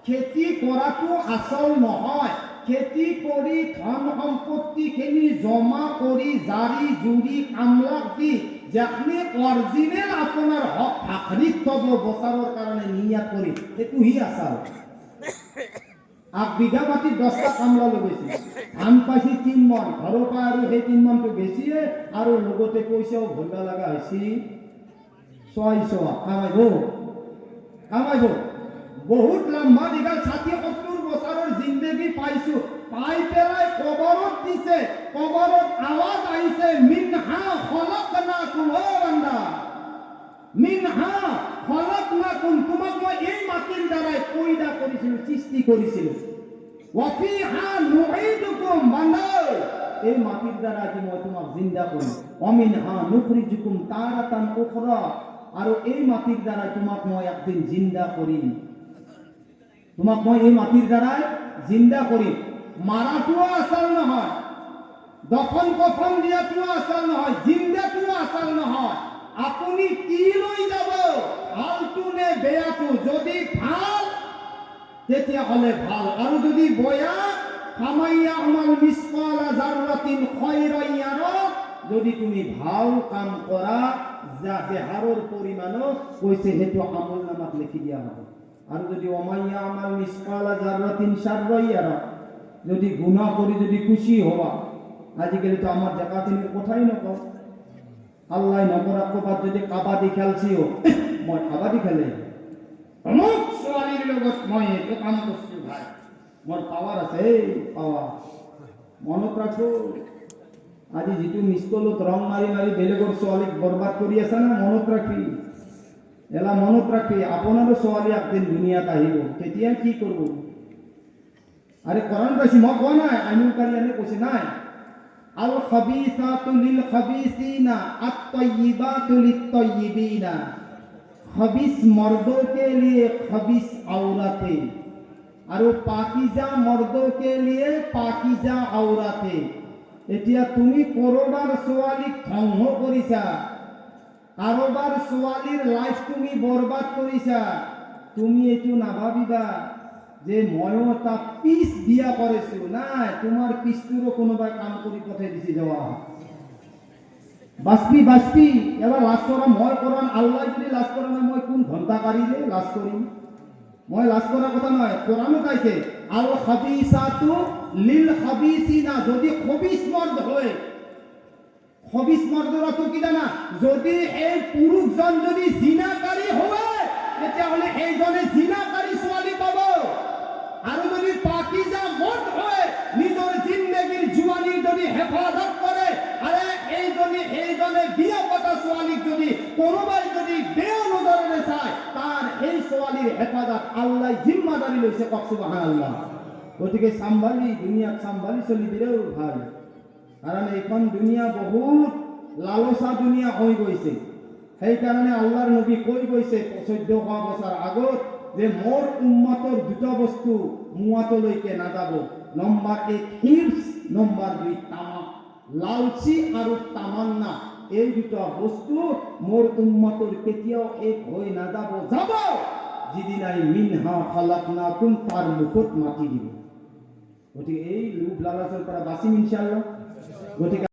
খেতি কৰাটো আচল নহয়। খেতি কৰি ধন সম্পত্তিখিনি জমা কৰি জাৰি জুৰি কামলাক দি যেখনি অৰিজিনেল আপোনাৰ হক ভাকৰিত থব বছৰৰ কাৰণে নিয়াত কৰি, সেইটোহি আচাল। 8 বিঘা মাটি 10টা কামলা লগাইছে, ধান পাইছে 3 মন, ঘৰৰ পৰা আৰু সেই 3 মনটো বেছিয়ে আৰু লগতে পইচাও ভৰিব লগা হৈছে 600। কামাইব বহুত লম্বা দীঘল 60-70 বছৰৰ জিন্দগী পাইছোঁ, পাই পেলাই কবৰত দিছে, কবৰত আৱাজ আহিছে, মিনহা খলকনাকুম, ও বান্দা মিনহা খলকনাকুম, তোমাক মই এই মাটিৰ দ্বাৰাই পয়দা কৰিছিলোঁ, সৃষ্টি কৰিছিলোঁ, ওয়াফিহা নুঈদুকুম, বান্দা এই মাটিৰ দ্বাৰা কি মই তোমাক জিন্দা কৰিম, অমিনহা নুখৰিজুকুম তারাতান উখরা, আৰু এই মাটিৰ দ্বাৰাই তোমাক মই একদিন জিন্দা কৰিম, তোমাক মই এই মাটিৰ দ্বাৰাই জিন্দা কৰিম। মাৰাটোও আচাল নহয়, দফন কফন দিয়াটোও আচাল নহয়, জিন্দাটোও আচাল নহয়। আপুনি কি লৈ যাব, ভালটো নে বেয়াটো? যদি ভাল তেতিয়াহ'লে ভাল, আৰু যদি বেয়া ফামাইয়া আমাল মিসকালা যাররাতিন খায়রান ইয়ারা, যদি তুমি ভাল কাম কৰা যা দেহাৰৰ পৰিমাণো কৈছে সেইটো আমল নামাত লিখি দিয়া হ'ব। আৰু যদি ওমাইয়া আমাল মিসকালা যাররাতিন শাররান ইয়ারা, যদি গুনাহ করি যদি খুশি হওয়া আজিকালি তো আমার জায়গা তিনি কোথায় নকর আল্লাহ নকরা কবাত যদি কাবাডি খেলছিও মই কাবাডি খেলে অমুক ছোৱালীৰ লগত মই এইটো কাম কৰিছো ভাই মোৰ পাৱাৰ আছে পাৱাৰ মনত ৰাখো আজি যিটো মিসকলত ৰং মাৰি মাৰি বেলেগৰ ছোৱালীক বৰবাদ কৰি আছে না মনত ৰাখি এলা মনত ৰাখি আপোনাৰো ছোৱালী একদিন দুনিয়াত আহিব তেতিয়া কি কৰিব আরে কোরআন কইছি মই কোৱা নাই আইনুল কারিয়ানে কইছে নাই আল খাবিসাতু লিল খাবিসিনা আত তাইয়িবাতু লিত তাইয়িবিনা खबीस मर्दों के लिए खबीस औरतें और पाकीजा मर्दों के लिए पाकीजा औरतें এতিয়া তুমি কৰবাৰ ছোৱালীক ধ্বংস কৰিছা কাৰোবাৰ ছোৱালীৰ লাইফ তুমি বৰবাদ কৰিছা তুমি এইটো নাভাবিবা যে ময়ো এটা পিছ দিয়া কৰিছো নাই তোমাৰ পিছটোৰো কোনোবাই কাম কৰি পঠাই দিছে যাওয়া বাস্পি বাস্পি এবার লাজ করা মই কোরআন আল্লাহ যদি লাজ করে না মই কোন ঘন্টা কারিলে লাজ করিম মই লাজ করার কথা নয় কোরআনও কাইছে আল খাবিসাতু লিল খাবিসিনা যদি খবিস মর্দ হয় খবিস মর্দরা তো কি জানা যদি এই পুরুষজন যদি জিনাকারী হয় তেতিয়াহলে এইজনে জিনাকারী ছোৱালী পাব আর যদি পাকিজা মর্দ হয় নিজের জিন্দেগীর জুয়ানির যদি হেফাজত করে আরে এইজনে বিয়া পাতা ছোৱালীক যদি কোনোবাই যদি বেয়া নজরে চায় তার এই ছোৱালীর হেফাজত আল্লাহ জিম্মাদারি লৈছে কক সুবহানাল্লাহ গতিকে সাম্ভালি দুনিয়াত সাম্ভালি চলি দিলেও ভাল কারণ এখন দুনিয়া বহুত লালসা দুনিয়া হৈ গৈছে সেইকাৰণে আল্লাহৰ নবী কৈ গৈছে 1400 বছৰ আগত যে মোর উম্মতৰ দুটা বস্তু মুয়াতলৈকে নাযাব নম্বর 1 হিরস নম্বর 2 তামা লালচি আৰু তামান্না এই দুটা বস্তু মোর উম্মতৰ কেতিয়াও এক হৈ নাযাব যাব যিদিনাই মিনহা খালাকনাকুম তার মুখত মাটি দিব গতিকে এই লোভ লালচৰ পৰা বাচিম ইনশাআল্লাহ গতিকে